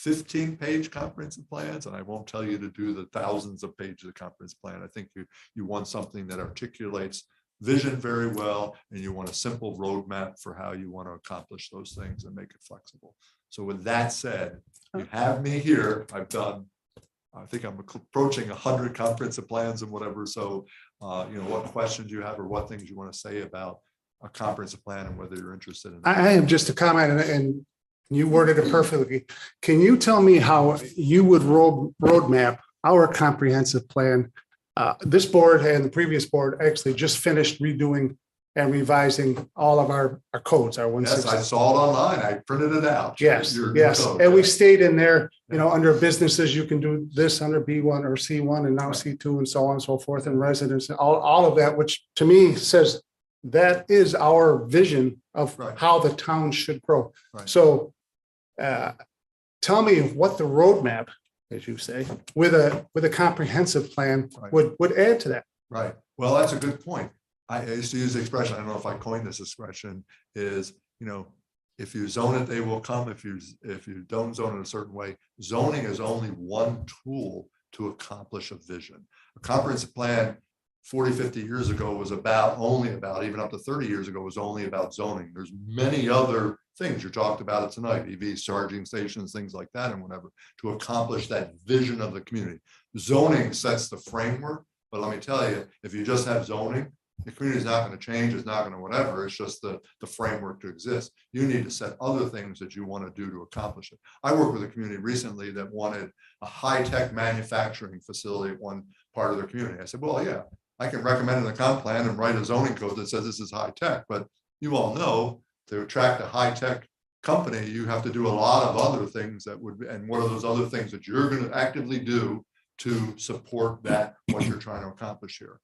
15-page comprehensive plans, and I won't tell you to do the thousands of pages of comprehensive plan. I think you want something that articulates vision very well, and you want a simple roadmap for how you want to accomplish those things and make it flexible. So with that said, you have me here. I think I'm approaching 100 comprehensive plans and whatever. So, what questions you have or what things you want to say about a comprehensive plan and whether you're interested in it. I have just a comment, and you worded it perfectly. Can you tell me how you would roadmap our comprehensive plan? This board and the previous board actually just finished redoing and revising all of our codes, our 160. Yes, I saw it online. I printed it out. Yes, Your yes. code. And we stayed in there, under businesses, you can do this under B1 or C1 and now C2 and so on and so forth, and residents, all of that, which to me says that is our vision of how the town should grow. Right. So tell me what the roadmap, as you say, with a comprehensive plan would add to that. Right. Well, that's a good point. I used to use the expression, I don't know if I coined this expression, is, if you zone it, they will come. If you don't zone it a certain way, zoning is only one tool to accomplish a vision. A comprehensive plan 40, 50 years ago was only about, even up to 30 years ago, was only about zoning. There's many other things you talked about it tonight, EV charging stations, things like that, and whatever, to accomplish that vision of the community. Zoning sets the framework, but let me tell you, if you just have zoning, the community is not going to change, it's not going to whatever, it's just the framework to exist. You need to set other things that you want to do to accomplish it. I worked with a community recently that wanted a high-tech manufacturing facility at one part of their community. I said, well, yeah, I can recommend in the comp plan and write a zoning code that says this is high-tech, but you all know to attract a high-tech company, you have to do a lot of other things that would, and what are those other things that you're going to actively do to support that, what you're trying to accomplish here,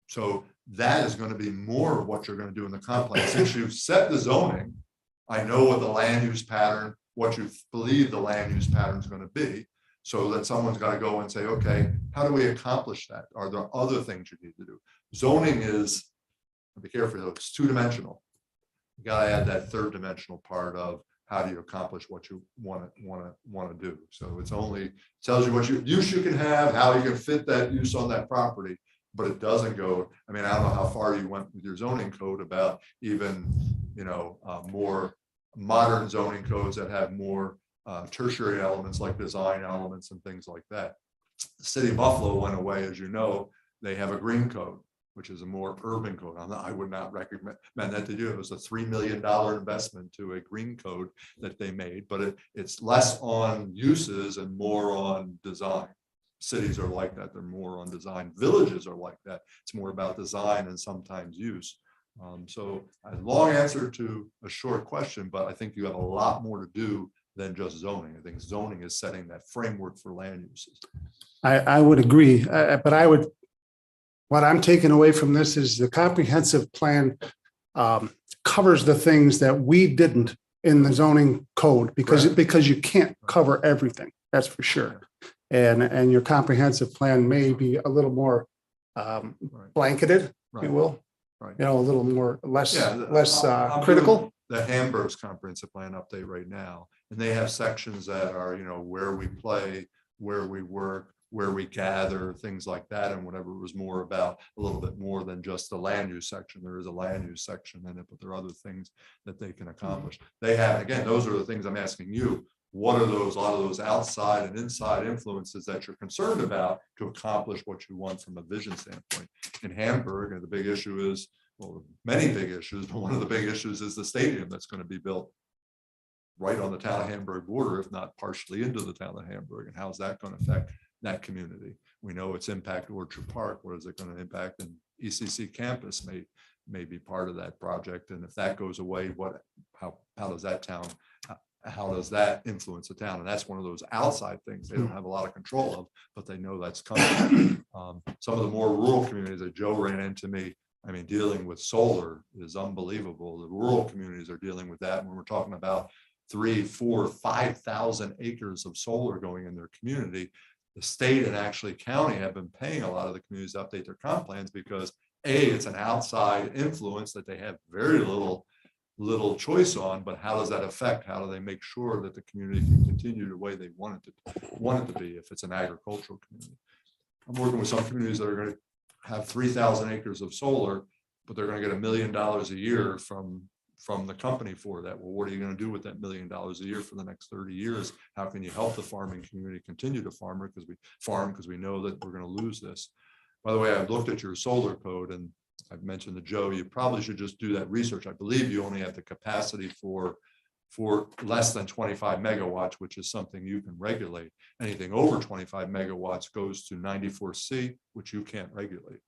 so that is going to be more of what you're going to do in the comp plan. Since you've set the zoning, I know what the land use pattern, what you believe the land use pattern is going to be, so that someone's got to go and say, okay, how do we accomplish that? Are there other things you need to do? Zoning is, be careful, it's two-dimensional. You got to add that third dimensional part of how do you accomplish what you want to do. So it's only tells you what use you can have, how you can fit that use on that property, but it doesn't go. I mean, I don't know how far you went with your zoning code about even, more modern zoning codes that have more tertiary elements like design elements and things like that. The city of Buffalo went away, as you know. They have a green code, which is a more urban code. I would not recommend that to do. It was a $3 million investment to a green code that they made, but it's less on uses and more on design. Cities are like that. They're more on design. Villages are like that. It's more about design and sometimes use. So a long answer to a short question, but I think you have a lot more to do than just zoning. I think zoning is setting that framework for land uses. I would agree, but I would what I'm taking away from this is the comprehensive plan covers the things that we didn't in the zoning code because you can't cover everything. That's for sure. And your comprehensive plan may be a little more blanketed, if you will. Right. You know, a little more less I'm critical. doing the Hamburg's comprehensive plan update right now, and they have sections that are, you know, where we play, where we work, where we gather, things like that, and whatever was more about a little bit more than just the land use section. There is a land use section in it, but there are other things that they can accomplish. They have, again, those are the things I'm asking you. What are those, a lot of those outside and inside influences that you're concerned about to accomplish what you want from a vision standpoint? In Hamburg, and the big issue is, well, many big issues, but one of the big issues is the stadium that's going to be built right on the town of Hamburg border, if not partially into the town of Hamburg. And how's that going to affect that community? We know it's impact Orchard Park. What is it going to impact? And ECC campus may be part of that project. And if that goes away, how does that town, how does that influence the town? And that's one of those outside things they don't have a lot of control of, but they know that's coming. Some of the more rural communities that Joe ran into me, I mean, dealing with solar is unbelievable. The rural communities are dealing with that. When we're talking about 3,000, 4,000, 5,000 acres of solar going in their community, the state and actually county have been paying a lot of the communities to update their comp plans because it's an outside influence that they have very little choice on, but how does that affect? How do they make sure that the community can continue the way they want it to be if it's an agricultural community? I'm working with some communities that are going to have 3,000 acres of solar, but they're going to get $1 million a year from the company for that. Well, what are you going to do with that $1 million a year for the next 30 years? How can you help the farming community continue to farm because we know that we're going to lose this. By the way, I've looked at your solar code and I've mentioned to Joe, you probably should just do that research. I believe you only have the capacity for less than 25 megawatts, which is something you can regulate. Anything over 25 megawatts goes to 94C, which you can't regulate.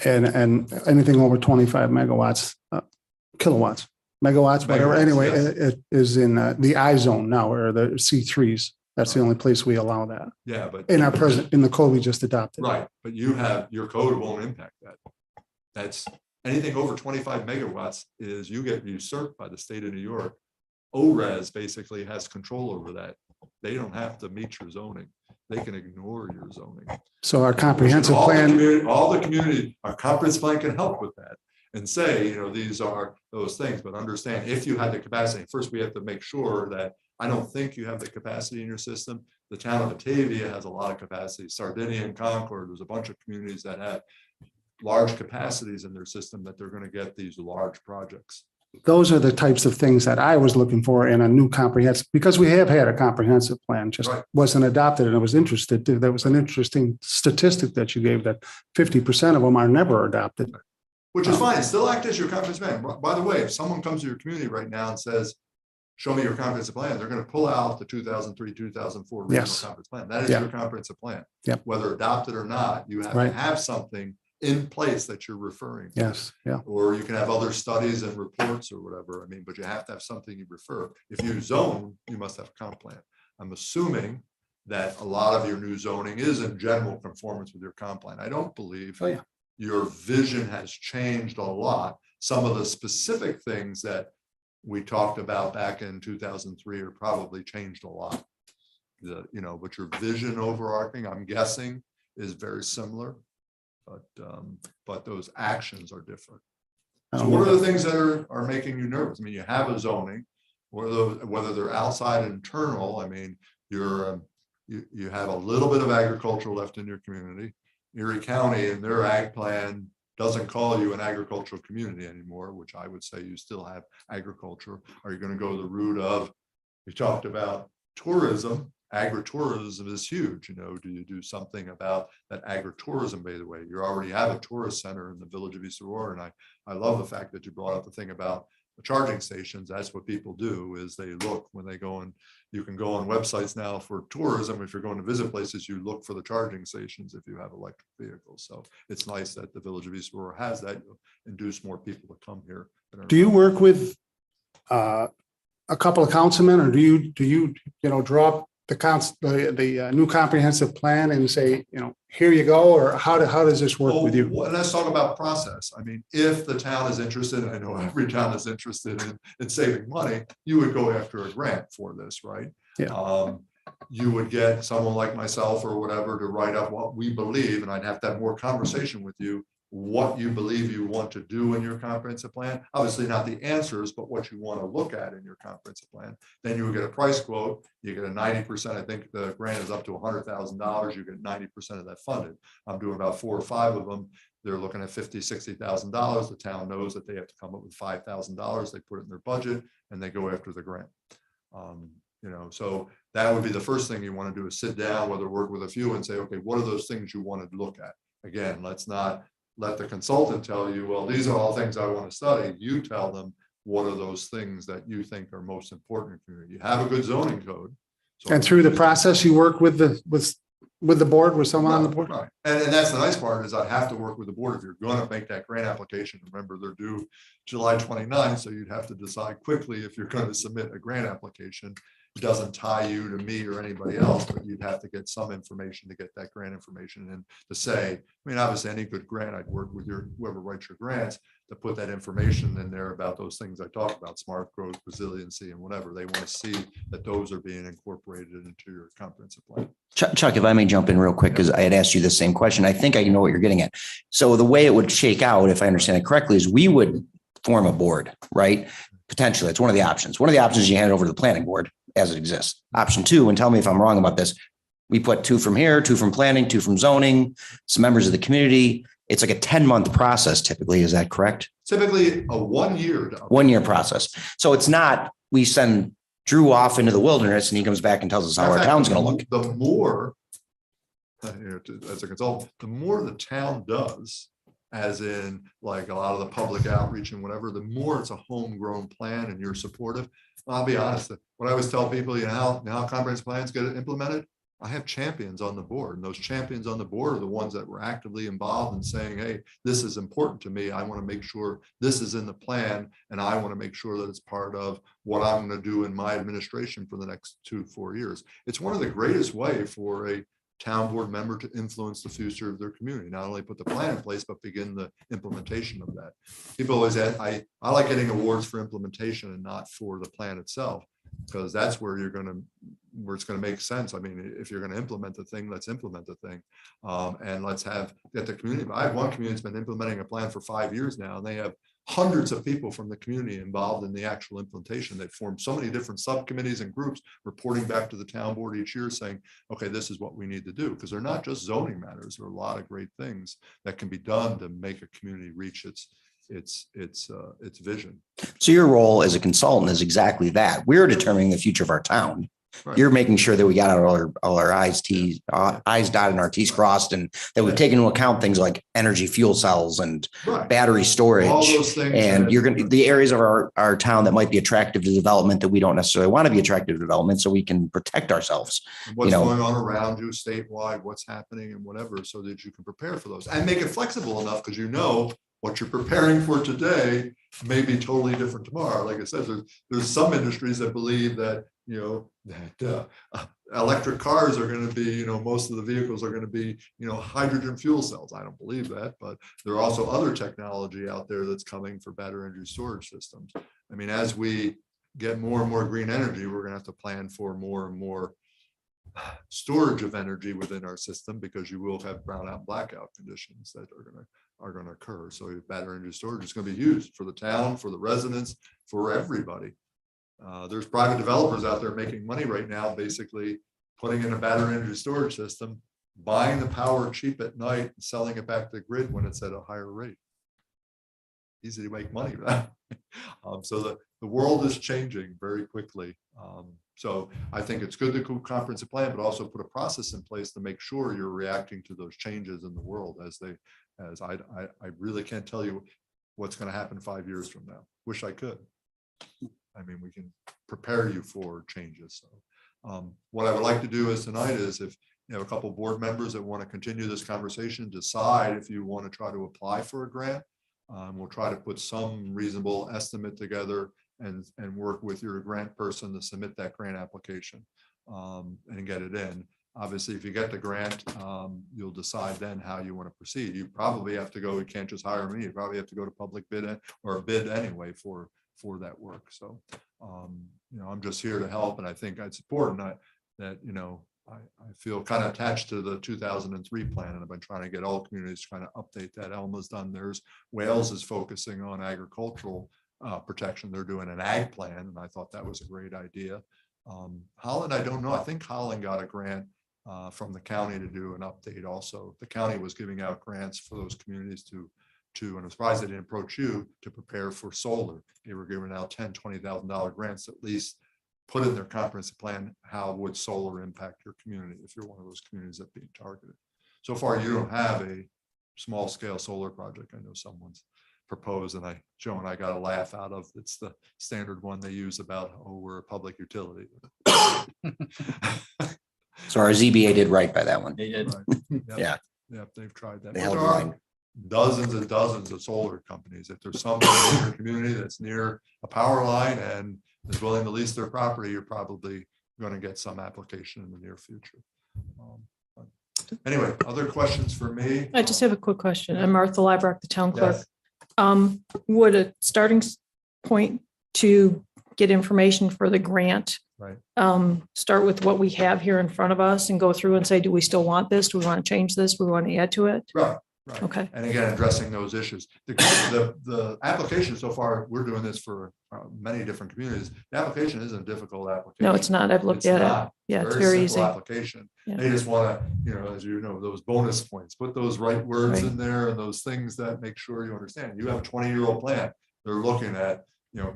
And anything over 25 megawatts, kilowatts, megawatts, whatever. Anyway, yes. it is in the I zone now, or the C3s. That's the only place we allow that. Yeah, but In the code we just adopted. right, but your code won't impact that. That's anything over 25 megawatts is you get usurped by the state of New York. ORES basically has control over that. They don't have to meet your zoning. They can ignore your zoning. So our comprehensive plan. All the community, our comprehensive plan can help with that and say, you know, these are those things, but understand if you had the capacity, first we have to make sure that I don't think you have the capacity in your system. The town of Batavia has a lot of capacity. Sardinia and Concord, there's a bunch of communities that have large capacities in their system that they're going to get these large projects. Those are the types of things that I was looking for in a new comprehensive, because we have had a comprehensive plan, just wasn't adopted, and I was interested. There was an interesting statistic that you gave that 50% of them are never adopted. Which is fine. Still act as your comprehensive plan. By the way, if someone comes to your community right now and says, show me your comprehensive plan, they're going to pull out the 2003, 2004 regional comprehensive plan. That is your comprehensive plan. Whether adopted or not, you have to have something in place that you're referring to. Yes. Yeah. Or you can have other studies and reports or whatever. I mean, but you have to have something you refer. If you zone, you must have a comp plan. I'm assuming that a lot of your new zoning is in general conformance with your comp plan. I don't believe your vision has changed a lot. Some of the specific things that we talked about back in 2003 are probably changed a lot. But your vision overarching, I'm guessing, is very similar. But those actions are different. So what are the things that are making you nervous? I mean, you have a zoning, whether they're outside and internal. I mean, you have a little bit of agriculture left in your community. Erie County and their ag plan doesn't call you an agricultural community anymore, which I would say you still have agriculture. Are you going to go the route of, we talked about tourism? Agritourism is huge. Do you do something about that agritourism? By the way, you already have a tourist center in the village of East Aurora, and I love the fact that you brought up the thing about the charging stations. That's what people do, is they look when they go in. You can go on websites now for tourism. If you're going to visit places, you look for the charging stations if you have electric vehicles. So it's nice that the village of East Aurora has that. You'll induce more people to come here. Do you work with a couple of councilmen, or do you draw the new comprehensive plan and say, here you go, or how does this work with you? Well, let's talk about process. I mean, if the town is interested, and I know every town is interested in saving money, you would go after a grant for this, right? Yeah. You would get someone like myself or whatever to write up what we believe, and I'd have to have more conversation with you, what you believe you want to do in your comprehensive plan. Obviously not the answers, but what you want to look at in your comprehensive plan. Then you would get a price quote. You get a 90%. I think the grant is up to $100,000. You get 90% of that funded. I'm doing about 4 or 5 of them. They're looking at $50,000, $60,000. The town knows that they have to come up with $5,000. They put it in their budget and they go after the grant. So that would be the first thing you want to do, is sit down, whether work with a few, and say, okay, what are those things you want to look at? Again, let's not let the consultant tell you, well, these are all things I want to study. You tell them what are those things that you think are most important. You have a good zoning code. So And through the process, you work with the board, with someone on the board? Right. And that's the nice part, is I have to work with the board if you're going to make that grant application. Remember, they're due July 29th, so you'd have to decide quickly if you're going to submit a grant application. It doesn't tie you to me or anybody else, but you'd have to get some information to get that grant information, and to say, I mean, obviously any good grant, I'd work with whoever writes your grants to put that information in there about those things I talked about, smart growth, resiliency, and whatever. They want to see that those are being incorporated into your comprehensive plan. Chuck, if I may jump in real quick, because I had asked you the same question. I think I know what you're getting at. So the way it would shake out, if I understand it correctly, is we would form a board, right? Potentially, it's one of the options. One of the options, you hand it over to the planning board as it exists. Option 2, and tell me if I'm wrong about this, we put 2 from here, 2 from planning, 2 from zoning, some members of the community. It's like a 10-month process typically. Is that correct? Typically a 1 year. 1 year process. So it's not, we send Drew off into the wilderness and he comes back and tells us how our town's going to look. The more, as a consultant, the more the town does, as in like a lot of the public outreach and whatever, the more it's a homegrown plan and you're supportive. I'll be honest, what I always tell people, how comprehensive plans get implemented, I have champions on the board, and those champions on the board are the ones that were actively involved in saying, hey, this is important to me. I want to make sure this is in the plan, and I want to make sure that it's part of what I'm going to do in my administration for the next 2-4 years. It's one of the greatest way for a town board member to influence the future of their community, not only put the plan in place, but begin the implementation of that. People always ask, I like getting awards for implementation and not for the plan itself, because that's where it's going to make sense. I mean, if you're going to implement the thing, let's implement the thing. And let's get the community. I have one community that's been implementing a plan for 5 years now, and they have hundreds of people from the community involved in the actual implementation. They formed so many different subcommittees and groups reporting back to the town board each year saying, okay, this is what we need to do. Because they're not just zoning matters. There are a lot of great things that can be done to make a community reach its vision. So your role as a consultant is exactly that. We're determining the future of our town. Right. You're making sure that we got all our I's dotted and our T's crossed, and that we've taken into account things like energy fuel cells and Right. battery storage. All those things. And you're going to, the areas of our town that might be attractive to development that we don't necessarily want to be attractive to development, so we can protect ourselves. What's going on around you statewide, what's happening and whatever, so that you can prepare for those and make it flexible enough, because what you're preparing for today may be totally different tomorrow. Like I said, there's some industries that believe that electric cars are going to be, most of the vehicles are going to be, hydrogen fuel cells. I don't believe that, but there are also other technology out there that's coming for battery energy storage systems. I mean, as we get more and more green energy, we're going to have to plan for more and more storage of energy within our system, because you will have brownout blackout conditions that are going to occur. So battery energy storage is going to be used for the town, for the residents, for everybody. There's private developers out there making money right now, basically putting in a battery energy storage system, buying the power cheap at night and selling it back to the grid when it's at a higher rate. Easy to make money, right? So the world is changing very quickly. So I think it's good to do a comprehensive plan, but also put a process in place to make sure you're reacting to those changes in the world as I really can't tell you what's going to happen 5 years from now. Wish I could. I mean, we can prepare you for changes. So what I would like to do is tonight is, if you have a couple of board members that want to continue this conversation, decide if you want to try to apply for a grant. We'll try to put some reasonable estimate together and work with your grant person to submit that grant application. and get it in. Obviously, if you get the grant, you'll decide then how you want to proceed. You probably have to go, you can't just hire me, you probably have to go to public bid or a bid anyway for that work. So, I'm just here to help, and I think it's important that, I feel kind of attached to the 2003 plan, and I've been trying to get all communities trying to update that. Elma's done theirs. Wales is focusing on agricultural protection. They're doing an ag plan, and I thought that was a great idea. Holland, I don't know. I think Holland got a grant from the county to do an update also. The county was giving out grants for those communities to, and I'm surprised they didn't approach you to prepare for solar. They were giving out $10,000-$20,000 grants, at least put in their comprehensive plan, how would solar impact your community if you're one of those communities that being targeted. So far, you don't have a small scale solar project. I know someone's proposed, and Joe and I got a laugh out of. It's the standard one they use about, oh, we're a public utility. So our ZBA did right by that one. They did. Right. Yeah. Yep, they've tried that. They But held there the are line. dozens and dozens of solar companies. If there's somebody in your community that's near a power line and is willing to lease their property, you're probably going to get some application in the near future. But anyway, other questions for me? I just have a quick question. I'm Martha Labrock, the town clerk. Yes. Would a starting point to get information for the grant Right. start with what we have here in front of us and go through and say, do we still want this? Do we want to change this? Do we want to add to it? Right. Right. Okay. And again, addressing those issues. The application so far, we're doing this for many different communities. The application isn't a difficult application. No, it's not. I've looked It's at it. not. Yeah, it's very simple easy. application. Yeah. They just want to, as you know, those bonus points, put those right words Right. in there and those things that make sure you understand. You have a 20-year-old plan. They're looking at,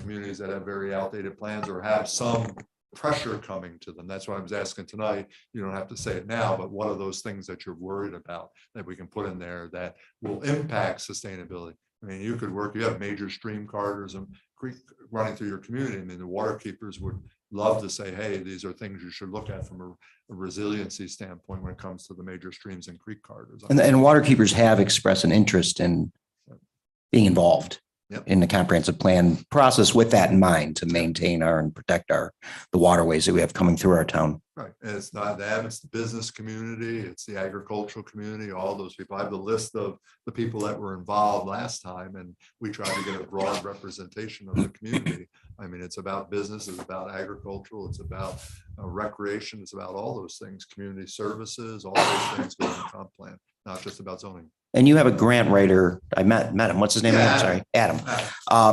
communities that have very outdated plans or have some pressure coming to them. That's what I was asking tonight. You don't have to say it now, but what are those things that you're worried about that we can put in there that will impact sustainability? I mean, you have major stream corridors and creek running through your community. I mean, the water keepers would love to say, hey, these are things you should look at from a resiliency standpoint when it comes to the major streams and creek corridors. And water keepers have expressed an interest in being involved Yep. in the comprehensive plan process with that in mind to maintain and protect the waterways that we have coming through our town. Right. And it's not them, it's the business community, it's the agricultural community, all those people. I have the list of the people that were involved last time, and we try to get a broad representation of the community. I mean, it's about business, it's about agricultural, it's about recreation, it's about all those things, community services, all those things go in the comp plan, not just about zoning. And you have a grant writer. I met him. What's his name? Yeah, I'm sorry, Adam.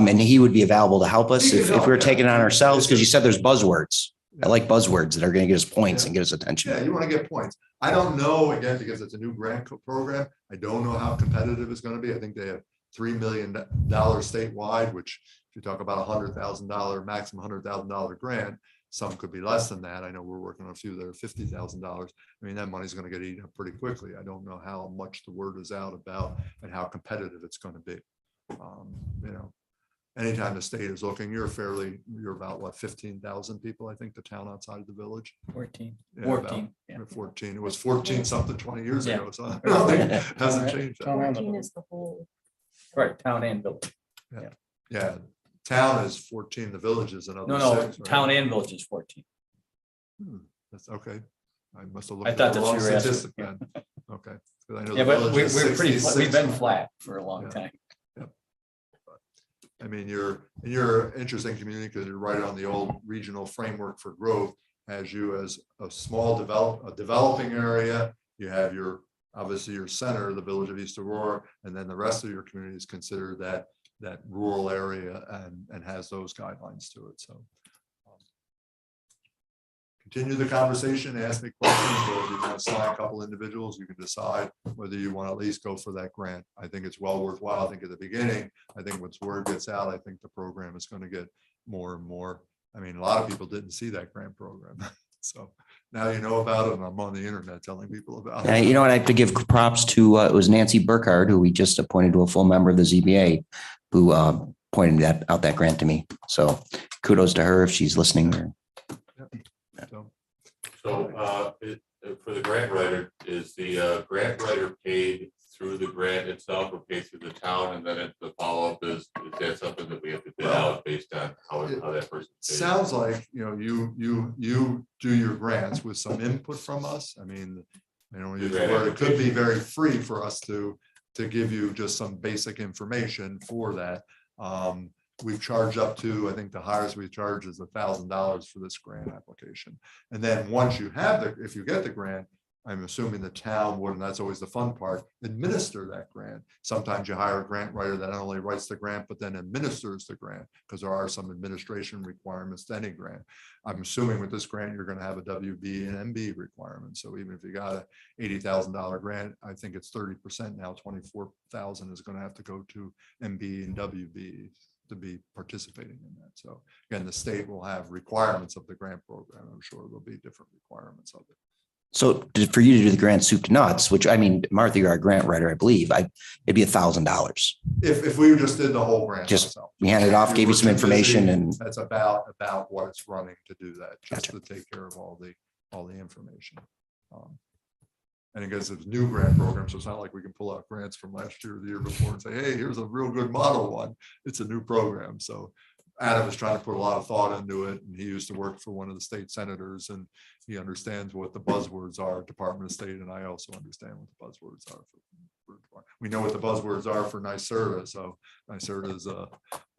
And he would be available to help us He if could help, we were yeah. taking it on ourselves, because you said there's buzzwords. I Yeah. like buzzwords that are going to get us points Yeah. and get us attention. Yeah, you want to get points. I don't know, again, because it's a new grant program. I don't know how competitive it's going to be. I think they have $3 million statewide, which if you talk about $100,000, maximum $100,000 grant, some could be less than that. I know we're working on a few that are $50,000. I mean, that money's going to get eaten up pretty quickly. I don't know how much the word is out about and how competitive it's going to be. Anytime the state is looking, you're about what, 15,000 people, I think, the town outside of the village. 14. Yeah, 14. Yeah. 14. It was 14 something 20 years Yeah. ago. So I don't think it hasn't changed. that much. 14 is the whole. Right, town and village. Yeah, town is 14, the village is another. No, 6, right? town and village is 14. That's okay. I must have I looked at thought the that's wrong what you were asking. statistic then. Okay. 'Cause I know Yeah, the but village we're is pretty, 66. we've been flat for a long Yeah. time. I mean, you're an interesting community because you're right on the old regional framework for growth. As a small developing area, you have obviously your center, the village of East Aurora, and then the rest of your community is considered that rural area and has those guidelines to it. So continue the conversation, ask me questions, or if you want to sign a couple individuals, you can decide whether you want to at least go for that grant. I think it's well worthwhile. I think at the beginning, I think once word gets out, I think the program is going to get more and more. I mean, a lot of people didn't see that grant program. So now you know about it, and I'm on the internet telling people about it. You know what? I have to give props to, it was Nancy Burkhardt, who we just appointed to a full member of the ZBA, who pointed out that grant to me. So kudos to her if she's listening. So, For the grant writer, is the grant writer paid through the grant itself or paid through the town? And then the follow-up is that something that we have to bid out based on how that person? sounds like, you do your grants with some input from us. I mean, I don't use the word, it could be very free for us to give you just some basic information for that. We've charged up to, I think the highest we charge is $1,000 for this grant application. And then once you have if you get the grant, I'm assuming the town would, and that's always the fun part, administer that grant. Sometimes you hire a grant writer that not only writes the grant, but then administers the grant, because there are some administration requirements to any grant. I'm assuming with this grant, you're going to have a WB and MB requirement. So even if you got a $80,000 grant, I think it's 30% now, 24,000 is going to have to go to MB and WB to be participating in that. So again, the state will have requirements of the grant program. I'm sure there'll be different requirements of it. So for you to do the grant soup to nuts, which I mean, Martha, you're our grant writer, I believe, it'd be $1,000. If we just did the whole grant. Just ourselves. we handed it off, gave you some information, and That's about what it's running to do that, just Gotcha. to take care of all the information. And I guess it's a new grant program, so it's not like we can pull out grants from last year or the year before and say, hey, here's a real good model one. It's a new program. So Adam is trying to put a lot of thought into it, and he used to work for one of the state senators, and he understands what the buzzwords are, Department of State, and I also understand what the buzzwords are. We know what the buzzwords are for NYSERDA, so NYSERDA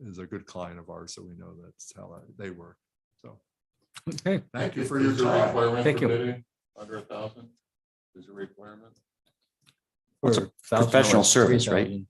is a good client of ours, so we know that's how they work. So, Okay. thank you for your Is there a time. requirement Thank for you. bidding Under 1,000? Is a requirement? It's a For professional $1,000, service, right? 3,000.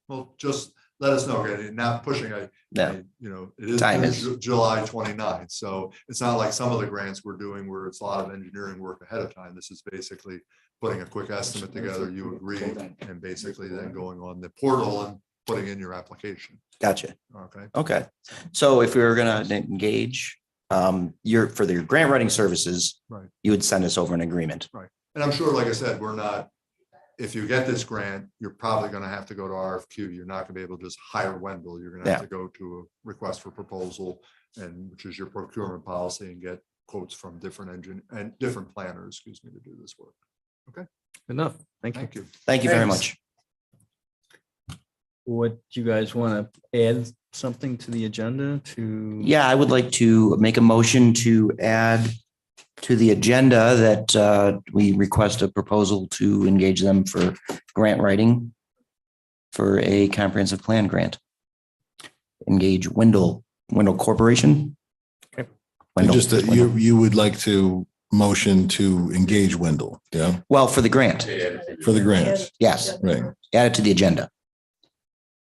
Well, just let us know, again, not pushing, Yeah. it Time is is- July 29th, so it's not like some of the grants we're doing where it's a lot of engineering work ahead of time. This is basically putting a quick estimate together, you agree, and basically then going on the portal and putting in your application, Gotcha. okay? Okay. So if we were going to engage, for your grant writing services, Right. you would send us over an agreement. And I'm sure, like I said, if you get this grant, you're probably gonna have to go to RFQ. You're not gonna be able to just hire Wendell. You're gonna have to go to a request for proposal, and which is your procurement policy, and get quotes from different planners, to do this work. Enough. Thank you. Thank you. Thank you very Thanks. much. What, you guys want to add something to the agenda to? Yeah, I would like to make a motion to add to the agenda that we request a proposal to engage them for grant writing for a comprehensive plan grant. Engage Wendell Corporation. Okay. Wendell. Just that you would like to motion to engage Wendell, yeah, Well, for the grant, for the grants, yes, right? add it to the agenda.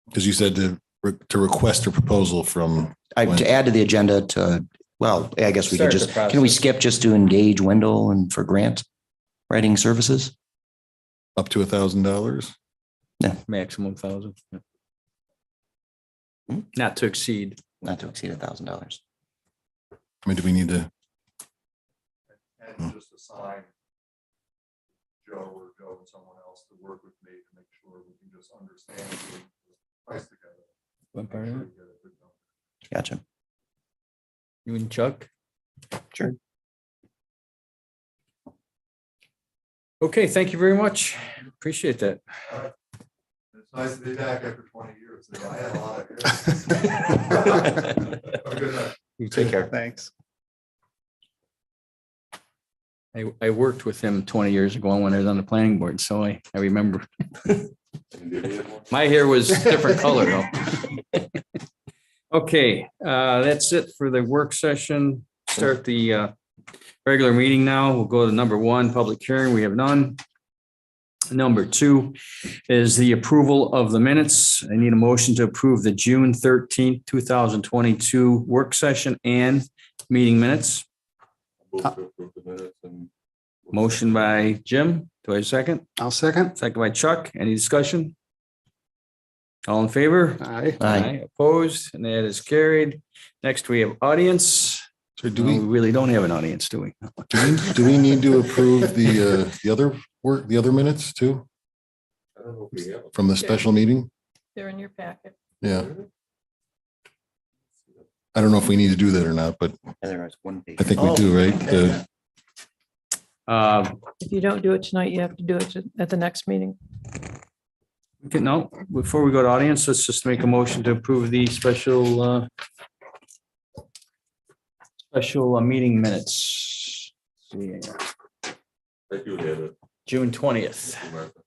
Because you said to request a proposal from, To add to the agenda to, well, I guess we could Start the just, can we process. skip just to engage Wendell and for grant writing services? up to $1,000. Maximum 1,000. Not to exceed. Not to exceed $1,000. I mean, do we need to, And just assign Joe and someone else to work with me to make sure we can just understand the price together. Make sure we get a good number. Gotcha. You and Chuck? Sure. Okay, thank you very much. Appreciate that. It's nice to be back after 20 years. I had a lot of. Have a good night. You take care. Thanks. I worked with him 20 years ago when I was on the planning board, so I remember. My hair was different color though. Okay, that's it for the work session. Start the regular meeting now. We'll go to number 1, public hearing. We have none. Number 2 is the approval of the minutes. I need a motion to approve the June 13th, 2022 work session and meeting minutes. Move to approve the minutes and- Motion by Jim. Do I have a second? I'll second. Second by Chuck. Any discussion? All in favor? Aye. Aye. Opposed, and that is carried. Next, we have audience. so do We we, really don't have an audience, do we? do we need to approve the other work, the other minutes too, I don't know if we have. from the special meeting? They're in your packet. Yeah. I don't know if we need to do that or not, but Otherwise, one page. I think we do, right? If you don't do it tonight, you have to do it at the next meeting. Okay, no, before we go to audience, let's just make a motion to approve the special Special meeting minutes. Yeah, I do have it. June 20th. Martha.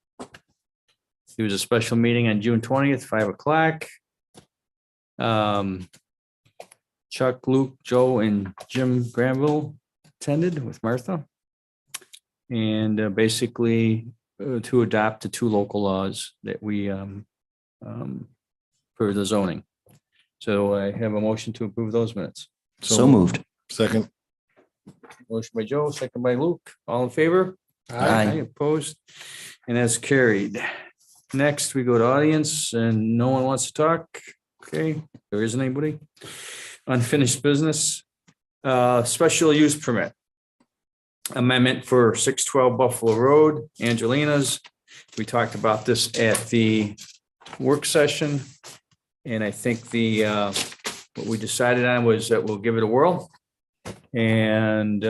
There was a special meeting on June 20th, 5 o'clock. Chuck, Luke, Joe, and Jim Granville attended with Martha. And basically to adopt the two local laws that we for the zoning. So I have a motion to approve those minutes. So moved. Second. Motion by Joe, second by Luke. All in favor? Aye. Opposed? And that's carried. Next, we go to audience and no one wants to talk. Okay, there isn't anybody. Unfinished business. Special use permit. Amendment for 612 Buffalo Road, Angelina's. We talked about this at the work session. And I think what we decided on was that we'll give it a whirl and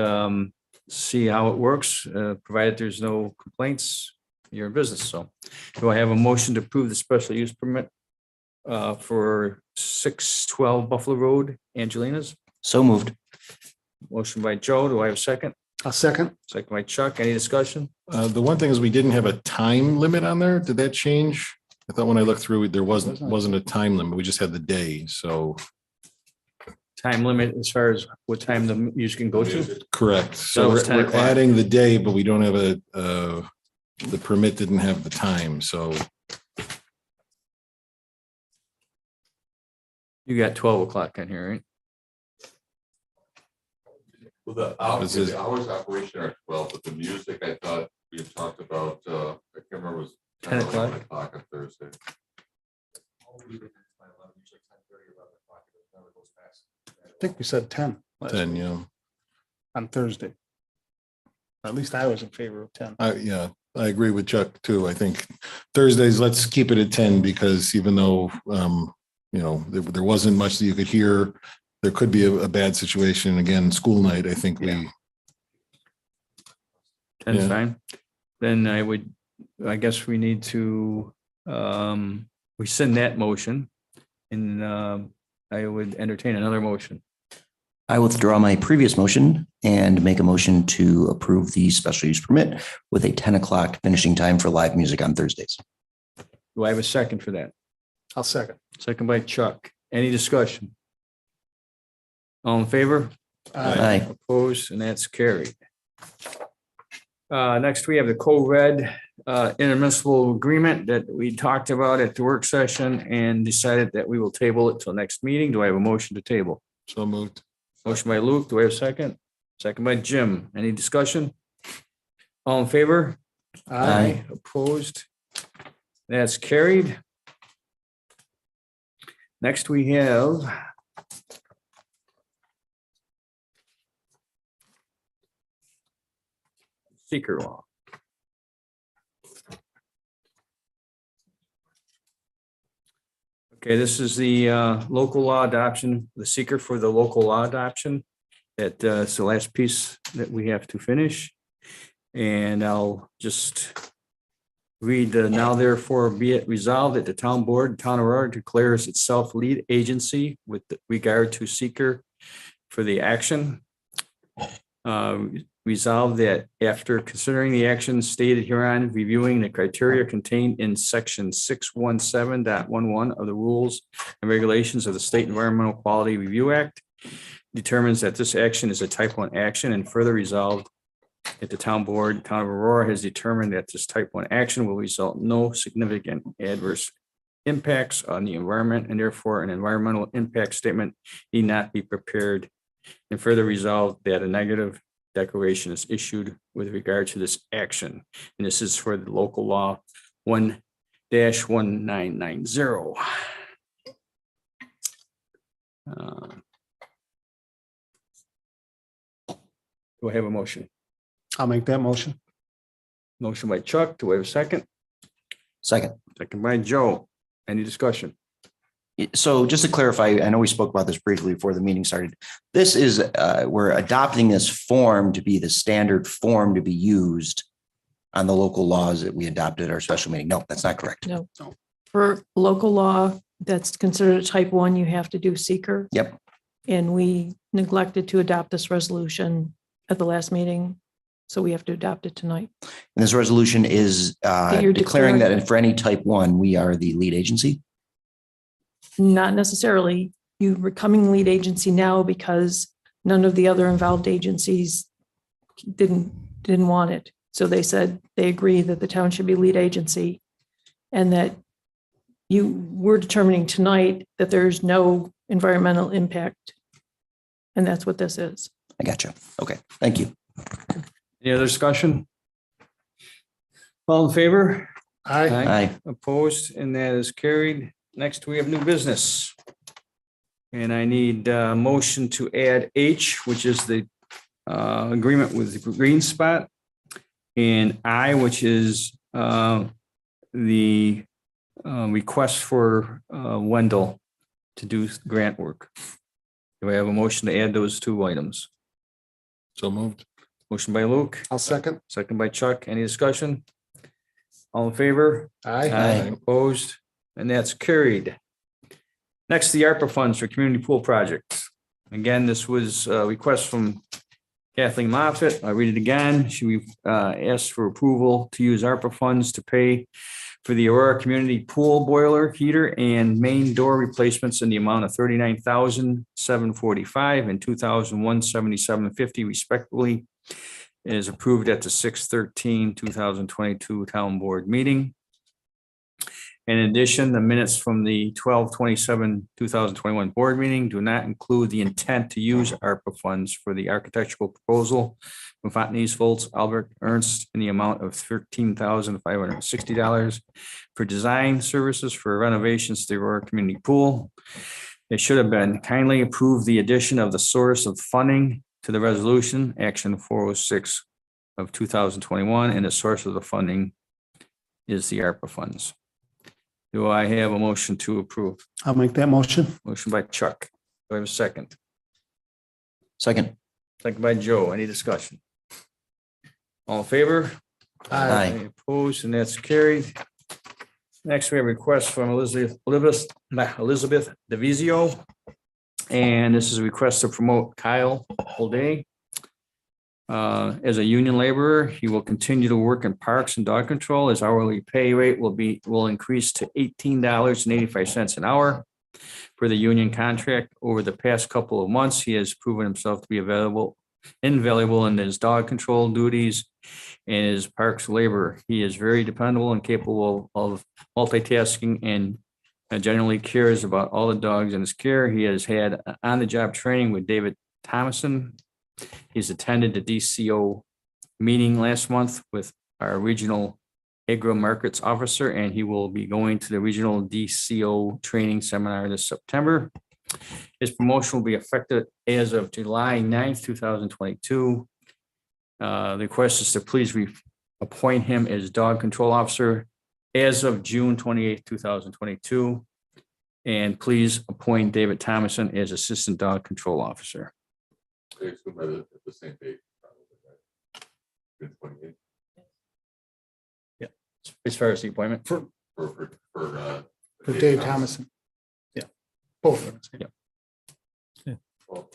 see how it works, provided there's no complaints, you're in business. So do I have a motion to approve the special use permit for 612 Buffalo Road, Angelina's? So moved. Motion by Joe. Do I have a second? A second. Second by Chuck. Any discussion? The one thing is we didn't have a time limit on there. Did that change? I thought when I looked through it, there wasn't a time limit. We just had the day. So Time limit as far as what time the music can go to? correct. So So it's 10 we're o'clock. adding the day, but we don't have the permit didn't have the time. So You got 12 o'clock on here, right? Well, the This is- hours of operation are 12, but the music, I thought we had talked about, I can't remember, was 10 10 or 11 o'clock? o'clock on Thursday. I think we said 10 last then, week on Thursday. At least I was in favor of 10. yeah, I agree with Chuck too. I think Thursdays, let's keep it at 10 because even though, there wasn't much that you could hear, there could be a bad situation. Again, school night, I think Yeah. 10 is Yeah. fine. Then I guess we need to rescind that motion. And I would entertain another motion. I withdraw my previous motion and make a motion to approve the special use permit with a 10 o'clock finishing time for live music on Thursdays. Do I have a second for that? I'll second. Second by Chuck. Any discussion? All in favor? Aye. Opposed, and that's carried. Next, we have the co-ed intermunicipal agreement that we talked about at the work session and decided that we will table it till next meeting. Do I have a motion to table? so moved. Motion by Luke. Do I have a second? Second by Jim. Any discussion? All in favor? Aye. Opposed? That's carried. Next, we have seeker law. Okay, this is the local law adoption, the seeker for the local law adoption. It's the last piece that we have to finish. And I'll just read now therefore be it resolved that the town board, town of Aurora declares itself lead agency with regard to seeker for the action. Resolved that after considering the actions stated hereon, reviewing the criteria contained in section 617.11 of the rules and regulations of the State Environmental Quality Review Act, determines that this action is a type 1 action, and further resolved that the town board, town of Aurora, has determined that this type 1 action will result in no significant adverse impacts on the environment, and therefore an environmental impact statement need not be prepared. And further resolved that a negative declaration is issued with regard to this action. And this is for the local law 1-1990. Do I have a motion? I'll make that motion. Motion by Chuck. Do I have a second? Second. Second by Joe. Any discussion? So just to clarify, I know we spoke about this briefly before the meeting started. This is, we're adopting this form to be the standard form to be used on the local laws that we adopted at our special meeting. No, that's not correct. No. For local law, that's considered a type 1, you have to do seeker. Yep. And we neglected to adopt this resolution at the last meeting. So we have to adopt it tonight. And this resolution is you're declaring declaring- that for any type one, we are the lead agency. Not necessarily. You're becoming lead agency now because none of the other involved agencies didn't want it. So they said they agree that the town should be lead agency and that we're determining tonight that there's no environmental impact. And that's what this is. I got you. Okay, thank you. Any other discussion? All in favor? Aye. Opposed, and that is carried. Next, we have new business. And I need a motion to add H, which is the agreement with Green Spot, and I, which is the request for Wendell to do grant work. Do I have a motion to add those two items? So moved. Motion by Luke, I'll second. second by Chuck. Any discussion? All in favor? Aye. Opposed, and that's carried. Next, the ARPA funds for community pool projects. Again, this was a request from Kathleen Moffett. I'll read it again. She asked for approval to use ARPA funds to pay for the Aurora community pool boiler, heater, and main door replacements in the amount of $39,745 and $2,177.50 respectively. It is approved at the 6/13/2022 town board meeting. In addition, the minutes from the 12/27/2021 board meeting do not include the intent to use ARPA funds for the architectural proposal from Fontenay Foltz, Albert Ernst in the amount of $13,560 for design services for renovations to the Aurora Community Pool. It should have been kindly approved the addition of the source of funding to the resolution, Action 406 of 2021, and the source of the funding is the ARPA funds. Do I have a motion to approve? I'll make that motion. Motion by Chuck. Do I have a second? Second. Second by Joe. Any discussion? All in favor? Aye. Any opposed, and that's carried. Next, we have a request from Elizabeth DeVizio. And this is a request to promote Kyle Holday as a union laborer. He will continue to work in parks and dog control. His hourly pay rate will increase to $18.85 an hour for the union contract. Over the past couple of months, he has proven himself to be invaluable in his dog control duties and his parks labor. He is very dependable and capable of multitasking and generally cares about all the dogs in his care. He has had on-the-job training with David Thomason. He's attended the DCO meeting last month with our regional agro markets officer, and he will be going to the regional DCO training seminar this September. His promotion will be effective as of July 9th, 2022. The request is to please appoint him as dog control officer as of June 28th, 2022. And please appoint David Thomason as assistant dog control officer. I assume at the same date. Probably, right? June 28th. As far as the appointment. For Dave Thomason. Yeah. Both of us. Yeah. Well,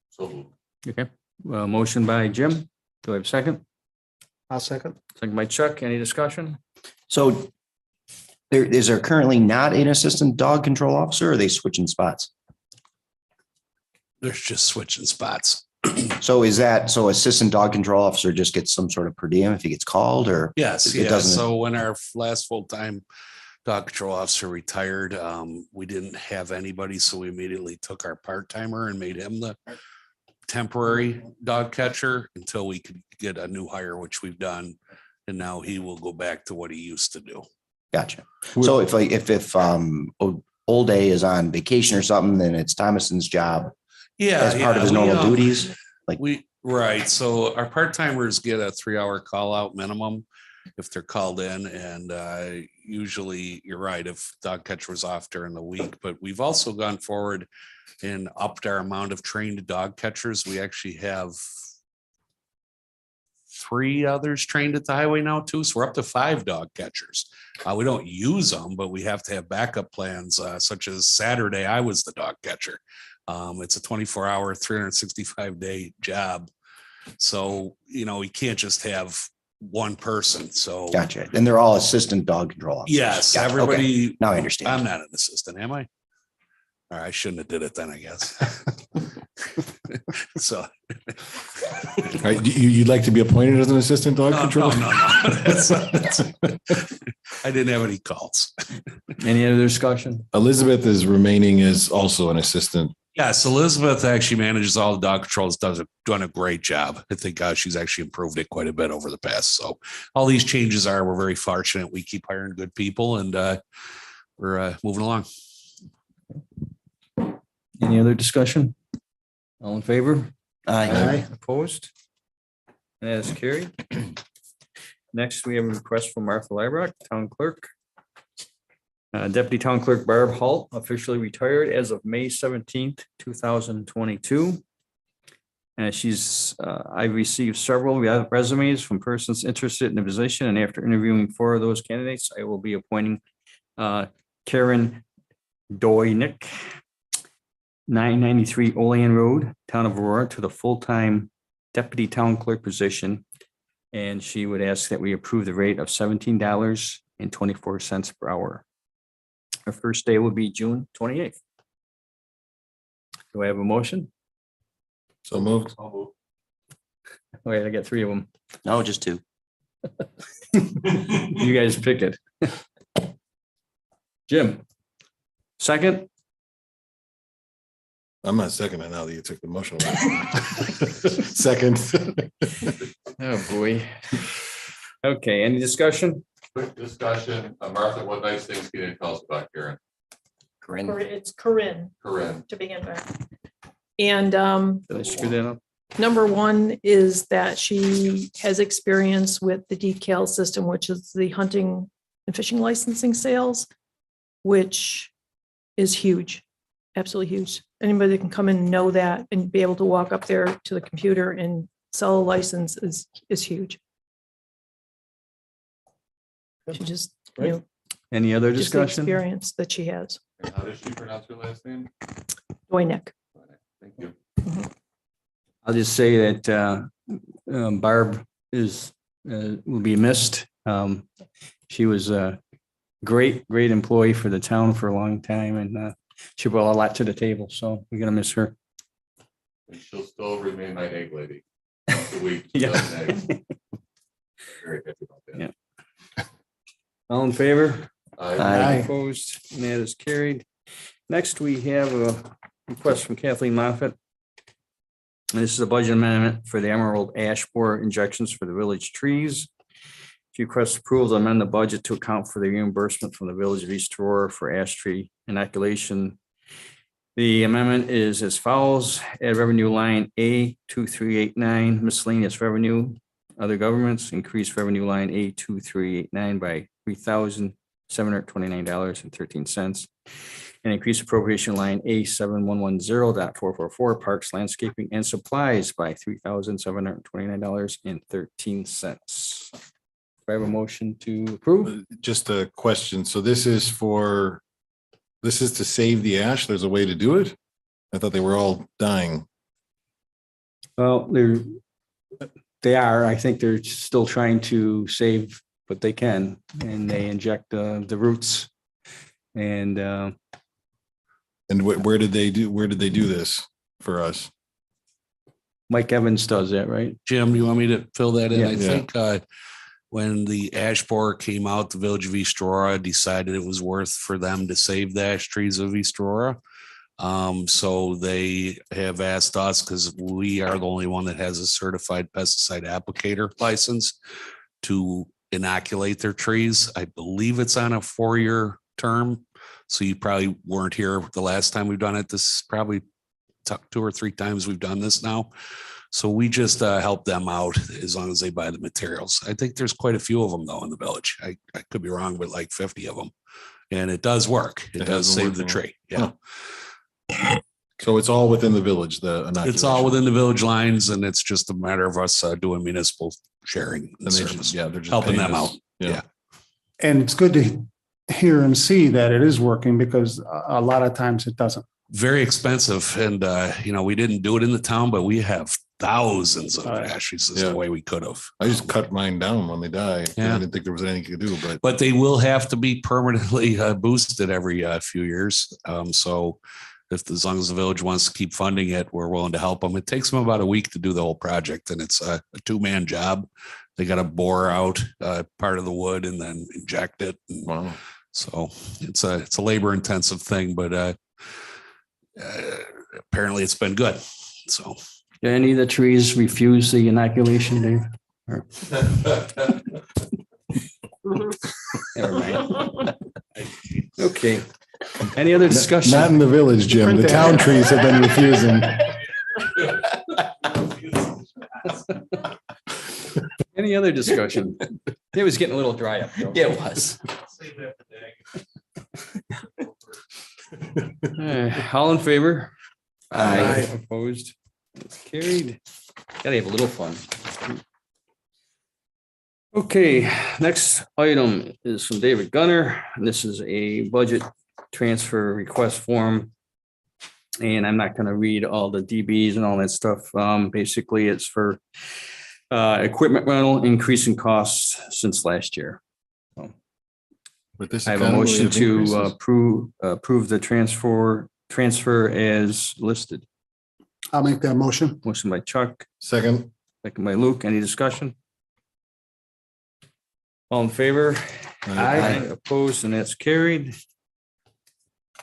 so moved. Okay. Motion by Jim. Do I have a second? I'll second. Second by Chuck. Any discussion? So is there currently not an assistant dog control officer, or are they switching spots? There's just switching spots. So assistant dog control officer just gets some sort of per diem if he gets called, or? Yes, It yeah. doesn't- So when our last full-time dog control officer retired, we didn't have anybody, so we immediately took our part-timer and made him the temporary dog catcher until we could get a new hire, which we've done. And now he will go back to what he used to do. Gotcha. So if Old Day is on vacation or something, then it's Thomason's job Yeah. as part of his normal duties. Right. So our part-timers get a 3-hour call out minimum if they're called in. And usually you're right, if dog catcher was off during the week, but we've also gone forward and upped our amount of trained dog catchers. We actually have 3 others trained at the highway now too. So we're up to 5 dog catchers. We don't use them, but we have to have backup plans, such as Saturday, I was the dog catcher. It's a 24-hour, 365-day job. So, you can't just have one person. So. Gotcha. And they're all assistant dog control officers. Yes, Gotcha. Okay. everybody. Now I understand. I'm not an assistant, am I? All right, I shouldn't have did it then, I guess. So. All right, you'd like to be appointed as an assistant dog No, control? no. I didn't have any calls. Any other discussion? Elizabeth is remaining as also an assistant. Yes, Elizabeth actually manages all the dog controls, done a great job. I think she's actually improved it quite a bit over the past. So all these changes we're very fortunate. We keep hiring good people and we're moving along. Any other discussion? All in favor? Aye. Opposed? That is carried. Next, we have a request from Martha Lybrock, Town Clerk. Deputy Town Clerk Barb Halt officially retired as of May 17th, 2022. And I've received several resumes from persons interested in the position, and after interviewing 4 of those candidates, I will be appointing Karen Doynick, 993 Olean Road, Town of Aurora, to the full-time Deputy Town Clerk position. And she would ask that we approve the rate of $17.24 per hour. Our first day will be June 28th. Do I have a motion? So moved. Wait, I got 3 of them. No, just 2. You guys pick it. Jim. Second? I'm not seconding now that you took the motion away. Second. Oh, boy. Okay, any discussion? Quick discussion. Martha, what nice things can you tell us about Karen? Corinne. It's Corinne Corinne. to begin with. And Did I screw that up? number 1 is that she has experience with the decal system, which is the hunting and fishing licensing sales, which is huge, absolutely huge. Anybody that can come and know that and be able to walk up there to the computer and sell a license is huge. She just, Any other just the discussion? experience that she has. And how does she pronounce her last name? Doynick. Thank you. I'll just say that Barb will be missed. She was a great employee for the town for a long time, and she brought a lot to the table, so we're gonna miss her. And she'll still remain my egg lady. Once a week. Yeah. Very happy about that. Yeah. All in favor? Aye. Opposed, and that is carried. Next, we have a request from Kathleen Moffett. And this is a budget amendment for the emerald ash borer injections for the village trees. She requests approval to amend the budget to account for the reimbursement from the village of East Aurora for ash tree inoculation. The amendment is as follows: add revenue line A2389 miscellaneous revenue, other governments, increase revenue line A2389 by $3,729.13. And increase appropriation line A7110.444 parks, landscaping and supplies by $3,729.13. Do I have a motion to approve? Just a question. So this is to save the ash. There's a way to do it? I thought they were all dying. Well, they are. I think they're still trying to save what they can, and they inject the roots. And where did they do this for us? Mike Evans does that, right? Jim, you want me to fill that in? Yeah. I think when the ash borer came out, the village of East Aurora decided it was worth for them to save the ash trees of East Aurora. So they have asked us, because we are the only one that has a certified pesticide applicator license, to inoculate their trees. I believe it's on a 4-year term. So you probably weren't here the last time we've done it. This is probably 2 or 3 times we've done this now. So we just help them out as long as they buy the materials. I think there's quite a few of them though in the village. I could be wrong, but like 50 of them. And it does work. It does save the tree. Yeah. Huh. So it's all within the village, It's all within the village lines, and it's just a matter of us doing municipal sharing. And they're just helping paying them us. out. Yeah. And it's good to hear and see that it is working, because a lot of times it doesn't. very expensive. And, we didn't do it in the town, but we have thousands of ash. It's just Yeah. the way we could have. I just cut mine down when they die. Yeah. I didn't think there was anything you could do, but But they will have to be permanently boosted every few years. So as long as the village wants to keep funding it, we're willing to help them. It takes them about a week to do the whole project, and it's a 2-man job. They got to bore out part of the wood and then inject it. And wow. so it's a labor intensive thing, but apparently it's been good. So. Do any of the trees refuse the inoculation, Dave? Never mind. Okay. Any other discussion? Not in the village, Jim. The town trees have been refusing. Any other discussion? It was getting a little dry up. Though. Yeah, it was. All in favor? Aye. Opposed? It's carried. Gotta have a little fun. Okay, next item is from David Gunner. And this is a budget transfer request form. And I'm not gonna read all the DBs and all that stuff. Basically, it's for equipment rental, increasing costs since last year. With this I have a economy motion of to increases. approve the transfer as listed. I'll make that motion. Motion by Chuck, Second. second by Luke. Any discussion? All in favor? Opposed, and that's carried.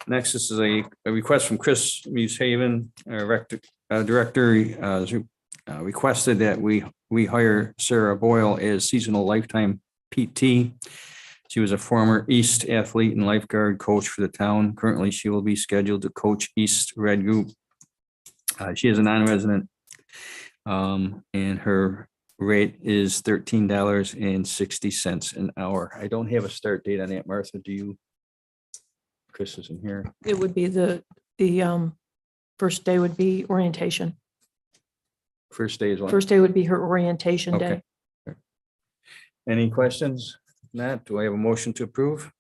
Next, this is a request from Chris Musehaven, director, requested that we hire Sarah Boyle as seasonal lifetime PT. She was a former East athlete and lifeguard coach for the town. Currently, she will be scheduled to coach East Red Group. She is a non-resident. And her rate is $13.60 an hour. I don't have a start date on that, Martha. Do you? Chris isn't here. It would be the first day would be orientation. First day is one. First day would be her orientation Okay. day. Any questions? Not, do I have a motion to approve?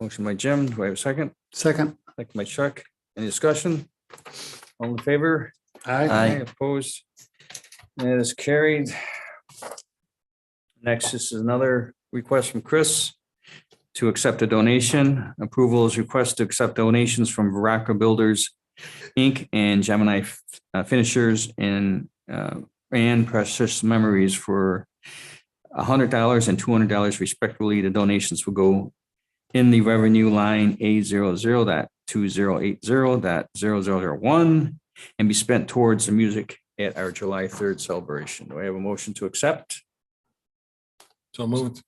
Motion by Jim. Do I have a second? Second. Second by Chuck. Any discussion? All in favor? Aye. Opposed? That is carried. Next, this is another request from Chris to accept a donation. Approval is request to accept donations from Baraka Builders, Inc. and Gemini Finishers and Precious Memories for $100 and $200 respectively. The donations will go in the revenue line A00.2080.0001 and be spent towards the music at our July 3rd celebration. Do I have a motion to accept? So moved.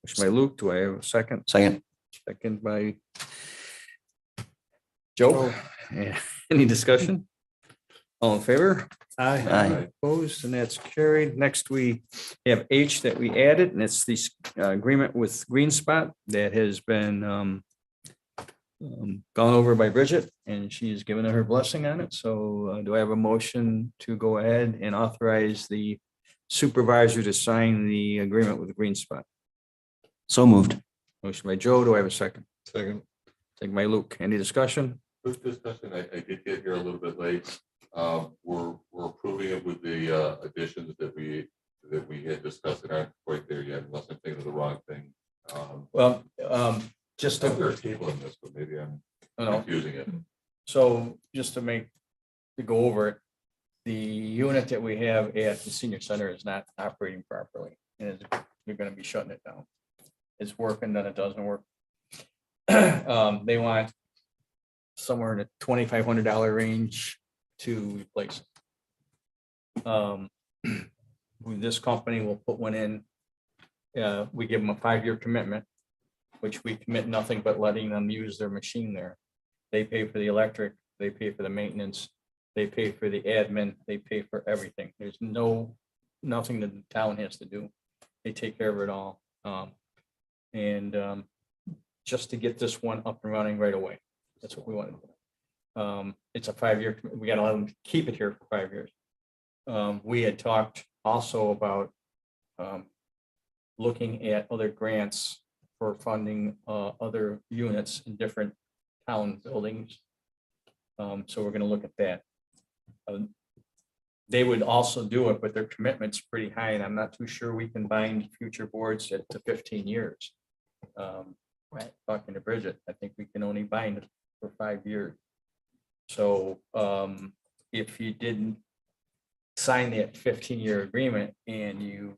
Motion by Luke. Do I have a second? Second. Second by Joe. Any discussion? All in favor? Aye. Opposed, and that's carried. Next, we have H that we added, and it's the agreement with Green Spot that has been gone over by Bridget, and she's given her blessing on it. So do I have a motion to go ahead and authorize the supervisor to sign the agreement with Green Spot? So moved. Motion by Joe. Do I have a second? Second. Second by Luke. Any discussion? Quick discussion, I did get here a little bit late. We're approving it with the additions that we had discussed that aren't quite there yet, unless I'm thinking of the wrong thing. Well, just I thought we were to, tabling this, but maybe I'm no, confusing it. so just to go over it, the unit that we have at the senior center is not operating properly, and we're gonna be shutting it down. It's working, then it doesn't work. They want somewhere in the $2,500 range to replace it. This company will put one in. We give them a 5-year commitment, which we commit nothing but letting them use their machine there. They pay for the electric, they pay for the maintenance, they pay for the admin, they pay for everything. There's nothing that the town has to do. They take care of it all. Just to get this one up and running right away. That's what we want to do. It's a 5-year, we gotta let them keep it here for 5 years. We had talked also about looking at other grants for funding other units in different town buildings. So we're gonna look at that. They would also do it, but their commitment's pretty high, and I'm not too sure we can bind future boards to 15 years. Right. Talking to Bridget, I think we can only bind it for 5 years. So if you didn't sign that 15-year agreement and you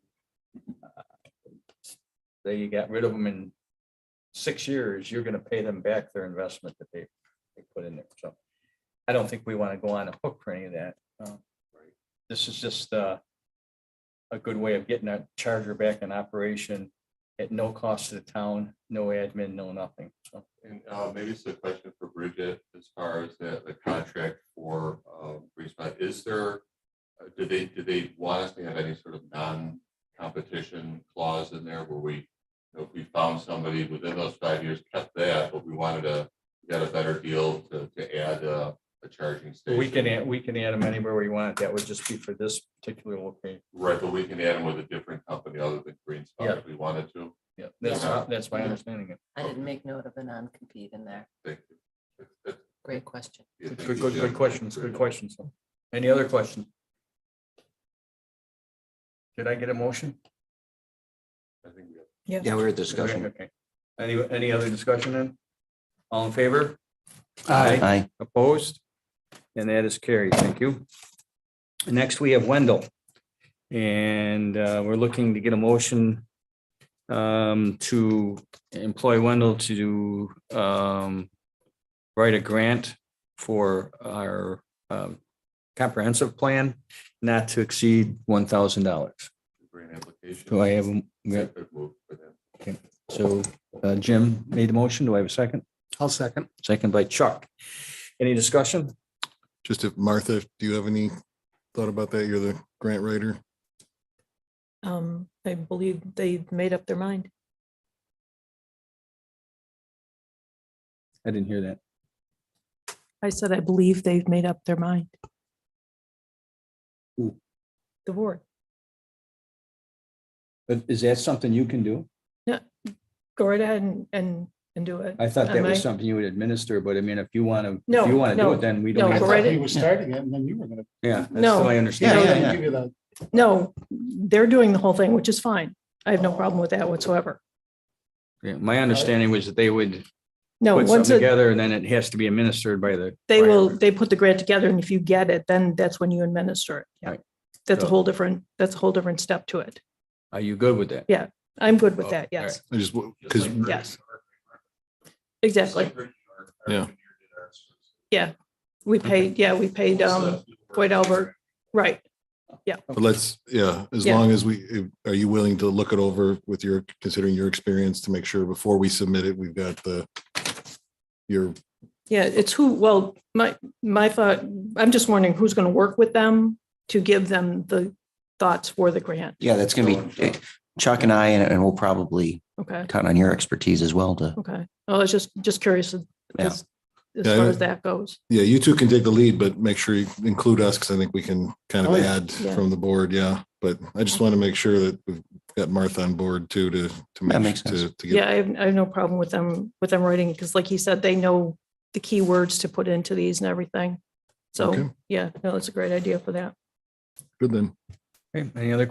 say you got rid of them in 6 years, you're gonna pay them back their investment that they put in there. So I don't think we want to go on a hook for any of that. This is just a good way of getting that charger back in operation at no cost to the town, no admin, no nothing. So And maybe it's a question for Bridget as far as the contract for Green Spot. Is there, do they want us to have any sort of non-competition clause in there where we, you know, if we found somebody within those 5 years, kept that, but we wanted to get a better deal to add a charging station? we can add them anywhere we want. That would just be for this particular location. Right, but we can add them with a different company other than Green Spot Yeah. if we wanted to. Yeah, that's my understanding. I didn't make note of a non-compete in there. Thank you. Great question. Yeah, thank Good, you, good, Jim. good questions, good questions. Any other questions? Did I get a motion? I think we have- Yeah, we're at discussion. Okay. Any other discussion then? All in favor? Aye. Opposed? And that is carried. Thank you. Next, we have Wendell. And we're looking to get a motion to employ Wendell to write a grant for our comprehensive plan not to exceed $1,000. Grant application. Do I have, yeah, Good move for them. so Jim made the motion. Do I have a second? I'll second. Second by Chuck. Any discussion? Just if Martha, do you have any thought about that? You're the grant writer. I believe they made up their mind. I didn't hear that. I said, I believe they've made up their mind. Who? The board. But is that something you can do? Go right ahead and do it. I thought that Am was I- something you would administer, but I mean, if you want to, No, if you want to do no, it, then we no, don't. I have go to- right thought he in. was starting it and then you were gonna. Yeah, that's No. my Yeah, understanding. yeah, yeah. Give you the. No, they're doing the whole thing, which is fine. I have no problem with that whatsoever. Yeah, my understanding was that they would No, put once something it, together and then it has to be administered by the. they put the grant together, and if you get it, then that's when you administer it. Yeah. Right. That's a So- whole different step to it. Are you good with that? Yeah, I'm good with Oh, that. Yes, I just, because yes. Exactly. Yeah. Yeah, we paid Boyd Albert, right. But let's, as Yeah. long as are you willing to look it over with considering your experience to make sure before we submit it, we've got your, Yeah, it's my thought, I'm just wondering who's going to work with them to give them the thoughts for the grant. Yeah, that's gonna be Chuck and I, and we'll probably Okay, count on your expertise as well to. okay. I was just curious as Yeah. as Yeah, far as that goes. yeah, you two can take the lead, but make sure you include us because I think we can kind of Oh, yeah. add Yeah. from the board. Yeah. But I just want to make sure that we've got Martha on board too, to That makes make, sense. to Yeah, get, I have no problem with them writing, because like he said, they know the key words to put into these and everything. So, Okay. yeah, no, it's a great idea for that. good then. Okay, any other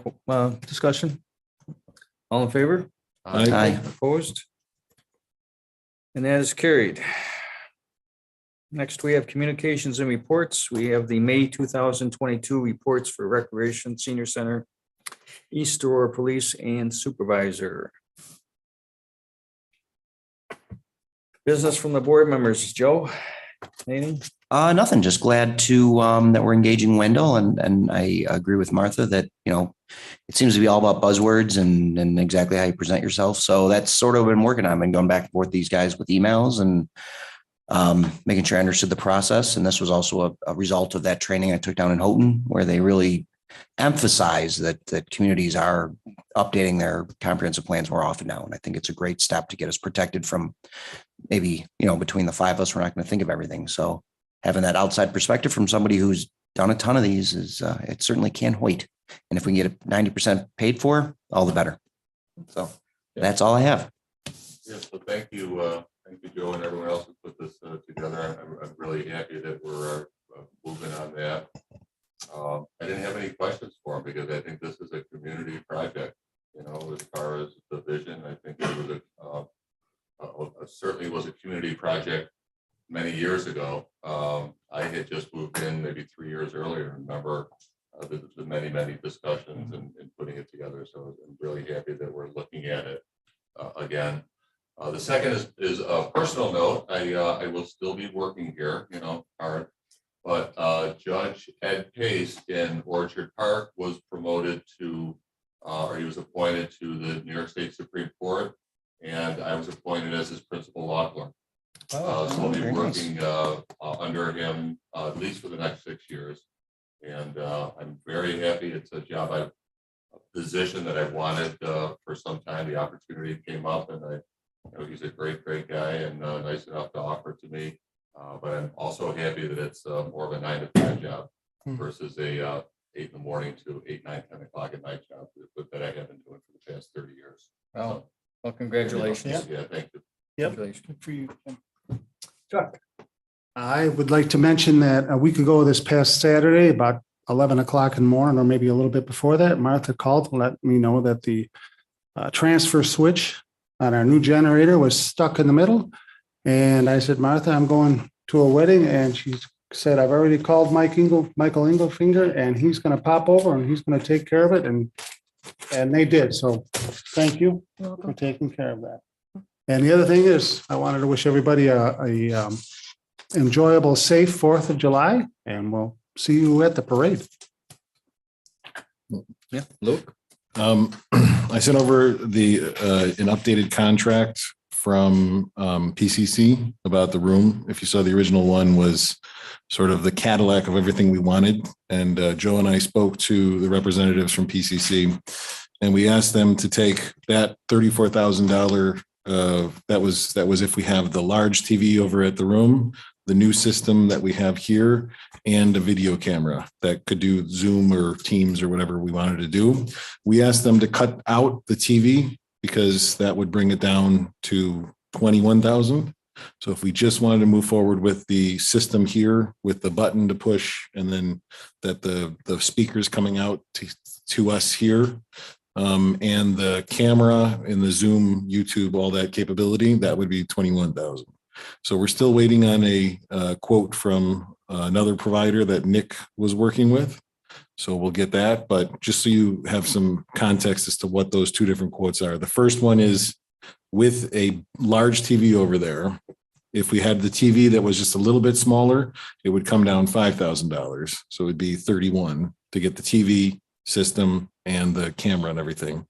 discussion? All in favor? Aye. Opposed? And that is carried. Next, we have communications and reports. We have the May 2022 reports for Recreation Senior Center, East Aurora Police and Supervisor. Business from the board members. Joe, anything? Nothing, just glad to, that we're engaging Wendell, and I agree with Martha that, it seems to be all about buzzwords and exactly how you present yourself. So that's sort of what I've been working on. I've been going back and forth with these guys with emails and making sure I understood the process. And this was also a result of that training I took down in Houghton, where they really emphasize that communities are updating their comprehensive plans more often now. And I think it's a great step to get us protected from maybe, between the five of us, we're not going to think of everything. So having that outside perspective from somebody who's done a ton of these is, it certainly can't wait. And if we can get it 90% paid for, all the better. So that's all I have. Yeah, so thank you, thank you, Joe, and everyone else who put this together. I'm really happy that we're moving on that. I didn't have any questions for him because I think this is a community project. You know, as far as the vision, I think it was certainly was a community project many years ago. I had just moved in maybe 3 years earlier. Remember the many discussions and putting it together. So I'm really happy that we're looking at it again. The second is a personal note. I will still be working here, you know, hard, but Judge Ed Pace in Orchard Park was promoted to, or he was appointed to the New York State Supreme Court, and I was appointed as his principal law clerk. So I'll be working under him at least for the next 6 years, and I'm very happy. It's a job a position that I wanted for some time. The opportunity came up, and you know, he's a great guy and nice enough to offer it to me. But I'm also happy that it's more of a 9 to 5 job versus a 8 in the morning to 8, 9, 10 o'clock at night job that I have been doing for the past 30 years. Well, congratulations. Yeah, thank you. Yep. Good for you. Chuck. I would like to mention that a week ago, this past Saturday, about 11 o'clock in the morning, or maybe a little bit before that, Martha called to let me know that the transfer switch on our new generator was stuck in the middle. And I said, Martha, I'm going to a wedding. And she said, I've already called Michael Inglefinger, and he's going to pop over and he's going to take care of it. And they did. So thank you for taking care of that. And the other thing is, I wanted to wish everybody a enjoyable, safe 4th of July, and we'll see you at the parade. Yeah, Luke. I sent over an updated contract from PCC about the room. If you saw, the original one was sort of the Cadillac of everything we wanted. And Joe and I spoke to the representatives from PCC, and we asked them to take that $34,000. That was if we have the large TV over at the room, the new system that we have here, and a video camera that could do Zoom or Teams or whatever we wanted to do. We asked them to cut out the TV because that would bring it down to 21,000. So if we just wanted to move forward with the system here with the button to push, and then that the speakers coming out to us here, and the camera and the Zoom, YouTube, all that capability, that would be 21,000. So we're still waiting on a quote from another provider that Nick was working with. So we'll get that, but just so you have some context as to what those two different quotes are. The first one is with a large TV over there. If we had the TV that was just a little bit smaller, it would come down $5,000. So it would be 31 to get the TV system and the camera and everything.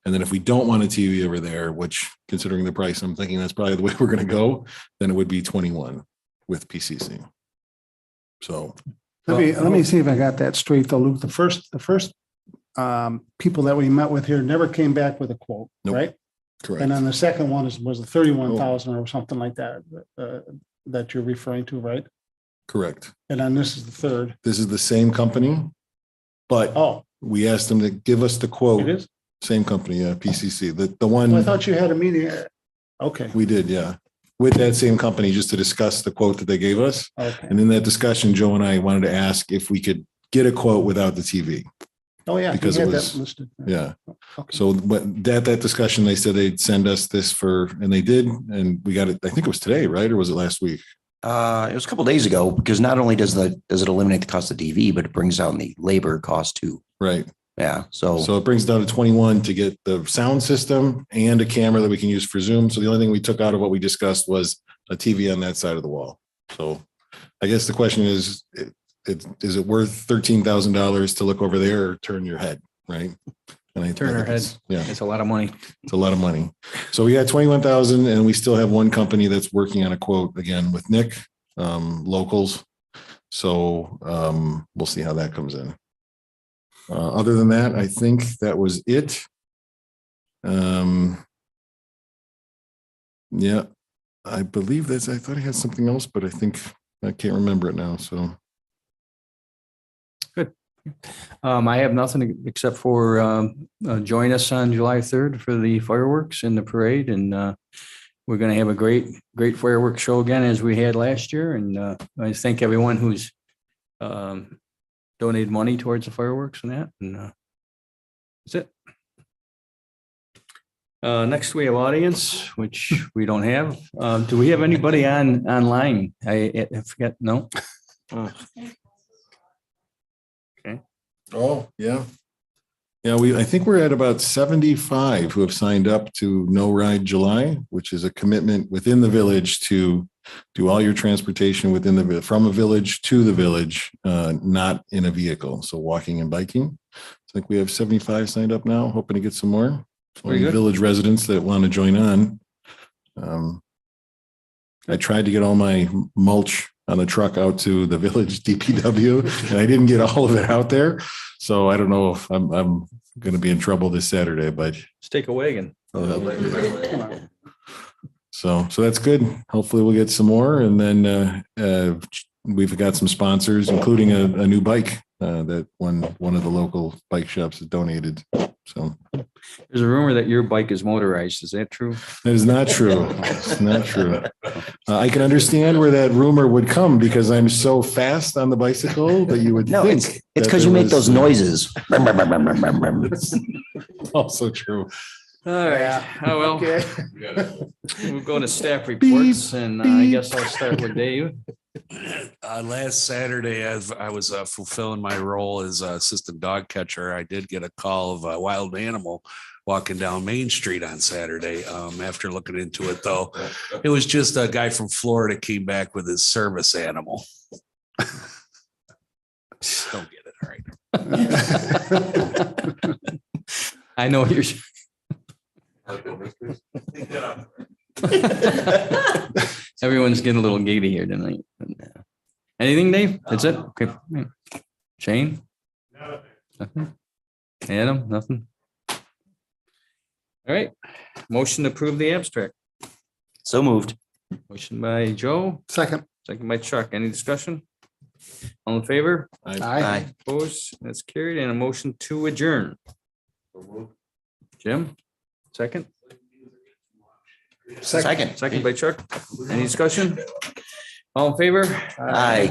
And then if we don't want a TV over there, which considering the price, I'm thinking that's probably the way we're going to go, then it would be 21 with PCC. So let me see if I got that straight though, Luke. The first people that we met with here never came back with a quote, Nope. right? correct. And then the second one was the 31,000 or something like that, that you're referring to, right? Correct. And then this is the third. This is the same company, but Oh, we asked them to give us the quote. it is? Same company, PCC. The I one thought you had a meeting. Okay, we did, yeah, with that same company, just to discuss the quote that they gave us. okay. And in that discussion, Joe and I wanted to ask if we could get a quote without the TV. Oh, yeah. Because you it had was- that listed. Yeah. Okay. So but that discussion, they said they'd send us this and they did, and we got it. I think it was today, right? Or was it last week? It was a couple of days ago, because not only does it eliminate the cost of DV, but it brings down the labor cost too. Right. Yeah. So So it brings down to 21 to get the sound system and a camera that we can use for Zoom. So the only thing we took out of what we discussed was a TV on that side of the wall. So I guess the question is it worth $13,000 to look over there or turn your head, right? And I Turn our think it's- heads. Yeah, It's a lot of money. it's a lot of money. So we got 21,000, and we still have one company that's working on a quote again with Nick, locals. So we'll see how that comes in. Other than that, I think that was it. Yeah, I believe I thought I had something else, but I think I can't remember it now. So I have nothing except for join us on July 3rd for the fireworks and the parade. And we're going to have a great fireworks show again as we had last year. And I thank everyone who's donated money towards the fireworks and that. And that's it. Next, we have audience, which we don't have. Do we have anybody online? I forget. No. Oh. Okay. Oh, yeah. Yeah, I think we're at about 75 who have signed up to No Ride July, which is a commitment within the village to do all your transportation from a village to the village, not in a vehicle. So walking and biking. I think we have 75 signed up now, hoping to get some more. Very good. Village residents that want to join on. I tried to get all my mulch on the truck out to the village DPW, and I didn't get all of it out there. So I don't know if I'm going to be in trouble this Saturday, but Let's take a wagon. so that's good. Hopefully we'll get some more, and then we've got some sponsors, including a new bike that one of the local bike shops has donated. So There's a rumor that your bike is motorized. Is that true? that is not true. It's not true. I can understand where that rumor would come because I'm so fast on the bicycle that you would No, think. it's that because there you make was, those noises. Also true. All right. Oh, well, Okay. we'll go to staff reports and I guess I'll start with Dave. Last Saturday, as I was fulfilling my role as assistant dog catcher, I did get a call of a wild animal walking down Main Street on Saturday. After looking into it, though, it was just a guy from Florida came back with his service animal. Don't get it, all right. I know you're. Everyone's getting a little giddy here tonight. Anything, Dave? That's it? Okay. Shane? Nothing. Adam? Nothing. All right. Motion to approve the abstract. So moved. Motion by Joe, Second. second by Chuck. Any discussion? All in favor? Aye. Opposed? That's carried. And a motion to adjourn. Jim? Second? Second. Second by Chuck. Any discussion? All in favor? Aye.